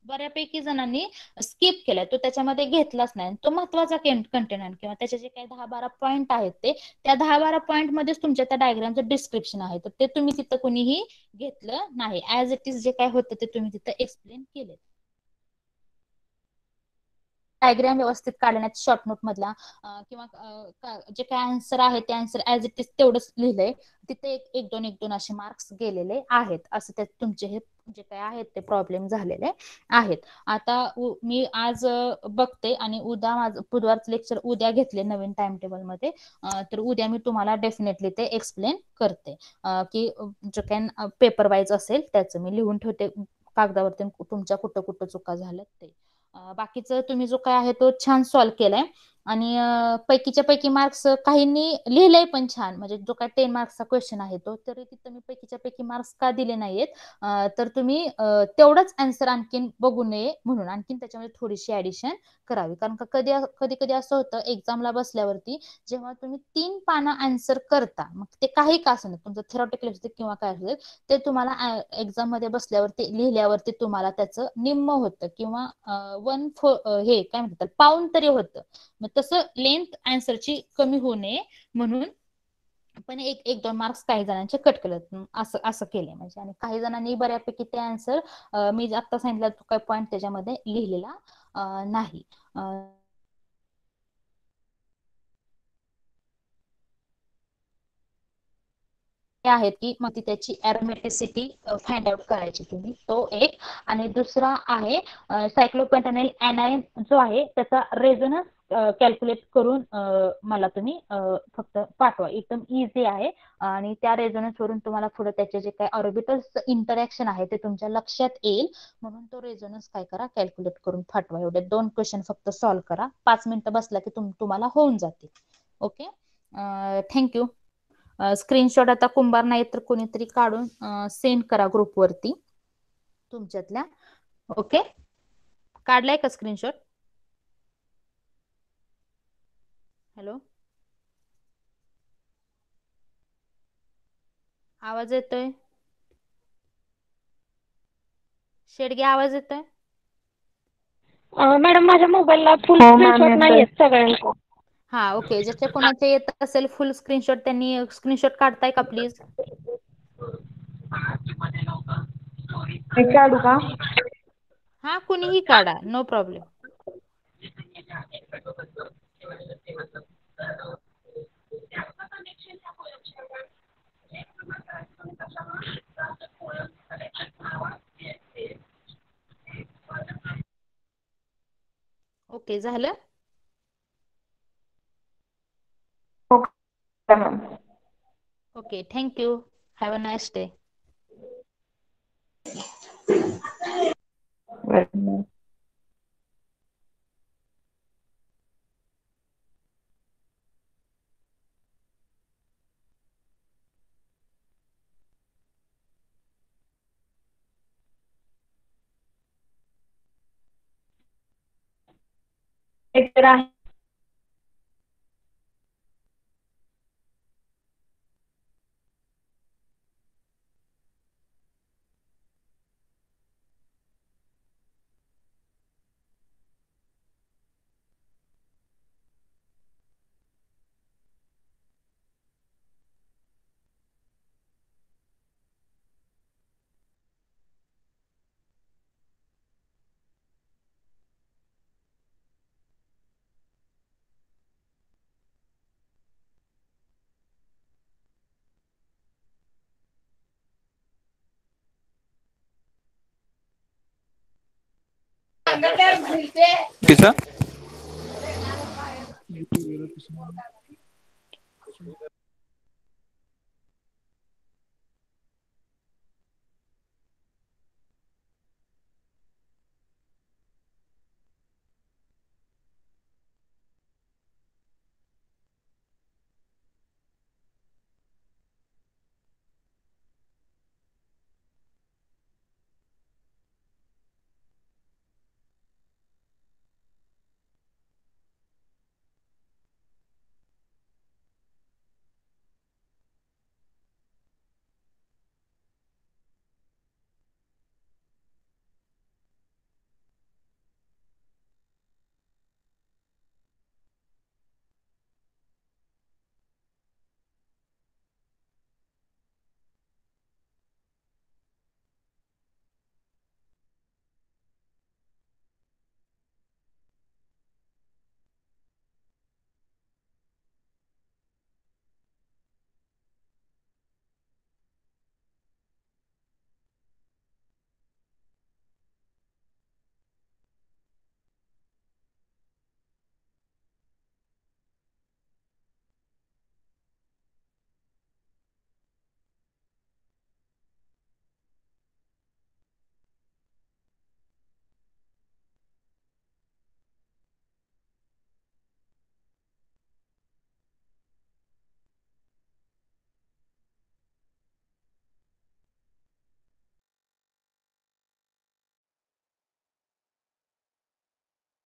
बऱ्यापैकी जणांनी स्किप केलाय, तो त्याच्यामध्ये घेतलाच नाही. तो महत्वाचा कंटेंट आहे किंवा त्याचे जे काही 10-12 पॉईंट आहेत ते त्या 10-12 पॉईंट मध्येच तुमच्या त्या डायग्रामचं डिस्क्रिप्शन आहे, तर ते तुम्ही तिथं कोणीही घेतलं नाही. ऍज इट इज जे काय होतं ते तुम्ही तिथं एक्सप्लेन केले. डायग्राम व्यवस्थित काढण्यात शॉर्ट नोट मधला किंवा जे काय आन्सर आहे ते आन्सर ऍज इट इज तेवढंच लिहिलंय, तिथे एक दोन असे मार्क्स गेलेले आहेत. असं त्यात तुमचे हे जे काय आहेत ते प्रॉब्लेम झालेले आहेत. आता मी आज बघते आणि उद्या माझं बुधवारचं लेक्चर उद्या घेतले नवीन टाइम टेबल मध्ये, तर उद्या मी तुम्हाला डेफिनेटली ते एक्सप्लेन करते की जे काय पेपर वाईज असेल त्याचं मी लिहून ठेवते कागदावरती तुमच्या कुठं कुठं चुका झाल्यात ते. बाकीचं तुम्ही जो काय आहे तो छान सॉल्व्ह केलाय आणि पैकीच्या पैकी मार्क्स काहींनी लिहिलंय पण छान, म्हणजे जो काय 10 मार्क्सचा क्वेश्चन आहे तो, तरी तिथं मी पैकीच्या पैकी मार्क्स का दिले नाहीयेत, तर तुम्ही तेवढंच आन्सर आणखीन बघू नये म्हणून आणखीन त्याच्यामध्ये थोडीशी ऍडिशन करावी. कारण का कधी कधी असं होतं एक्झामला बसल्यावरती जेव्हा तुम्ही 3 पानं आन्सर करता, मग ते काही का असं नाही तुमचं थेरॉटिकल असते किंवा काय असेल ते तुम्हाला एक्झाम मध्ये बसल्यावरती लिहिल्यावरती तुम्हाला त्याचं निम्म होतं किंवा 1/4 हे काय म्हणतात पाऊण तरी होतं. मग तसं लेंथ आन्सरची कमी होऊ नये म्हणून पण एक दोन मार्क्स काही जणांचे कट केलं असं केलंय म्हणजे. आणि काही जणांनी बऱ्यापैकी ते आन्सर मी आता सांगितलं तो काही पॉईंट त्याच्यामध्ये लिहिलेला नाही. आहेत की मग ती त्याची ऍरोमॅटिसिटी फाइंड आउट करायची तुम्ही, तो एक. आणि दुसरा आहे सायक्लोपेंटानेल ऍनायन जो आहे त्याचा रेझोनन्स कॅल्क्युलेट करून मला तुम्ही फक्त पाठवा, एकदम इझी आहे. आणि त्या रेझोनन्स वरून तुम्हाला पुढे त्याचे जे काही ऑर्बिटल्स इंटरॅक्शन आहे ते तुमच्या लक्षात येईल म्हणून तो रेझोनन्स काय करा कॅल्क्युलेट करून पाठवा. एवढे 2 क्वेश्चन फक्त सॉल्व्ह करा, 5 मिनिटं बसला की तुम्हाला होऊन जातील. Okay, thank you. स्क्रीनशॉट आता कुंभार नाही तर कोणीतरी काढून सेंड करा ग्रुपवरती तुमच्यातल्या. ओके, काढलाय का स्क्रीनशॉट? हॅलो, आवाज येतोय? शेडगे आवाज येतोय? मॅडम माझ्या मोबाईलला फुल हो, मॅम, स्क्रीनशॉट येतोय. नाहीयेत सगळ्यांचे. हा ओके, ज्याच्या कोणाचे येत असेल फुल स्क्रीनशॉट त्यांनी स्क्रीनशॉट काढताय का प्लीज? मी काढू का? हा कुणीही काढा, नो प्रॉब्लेम. ओके, झालं? Okay ma'am. Okay, thank you. Have a nice day. Welcome. एक तर आहे किसा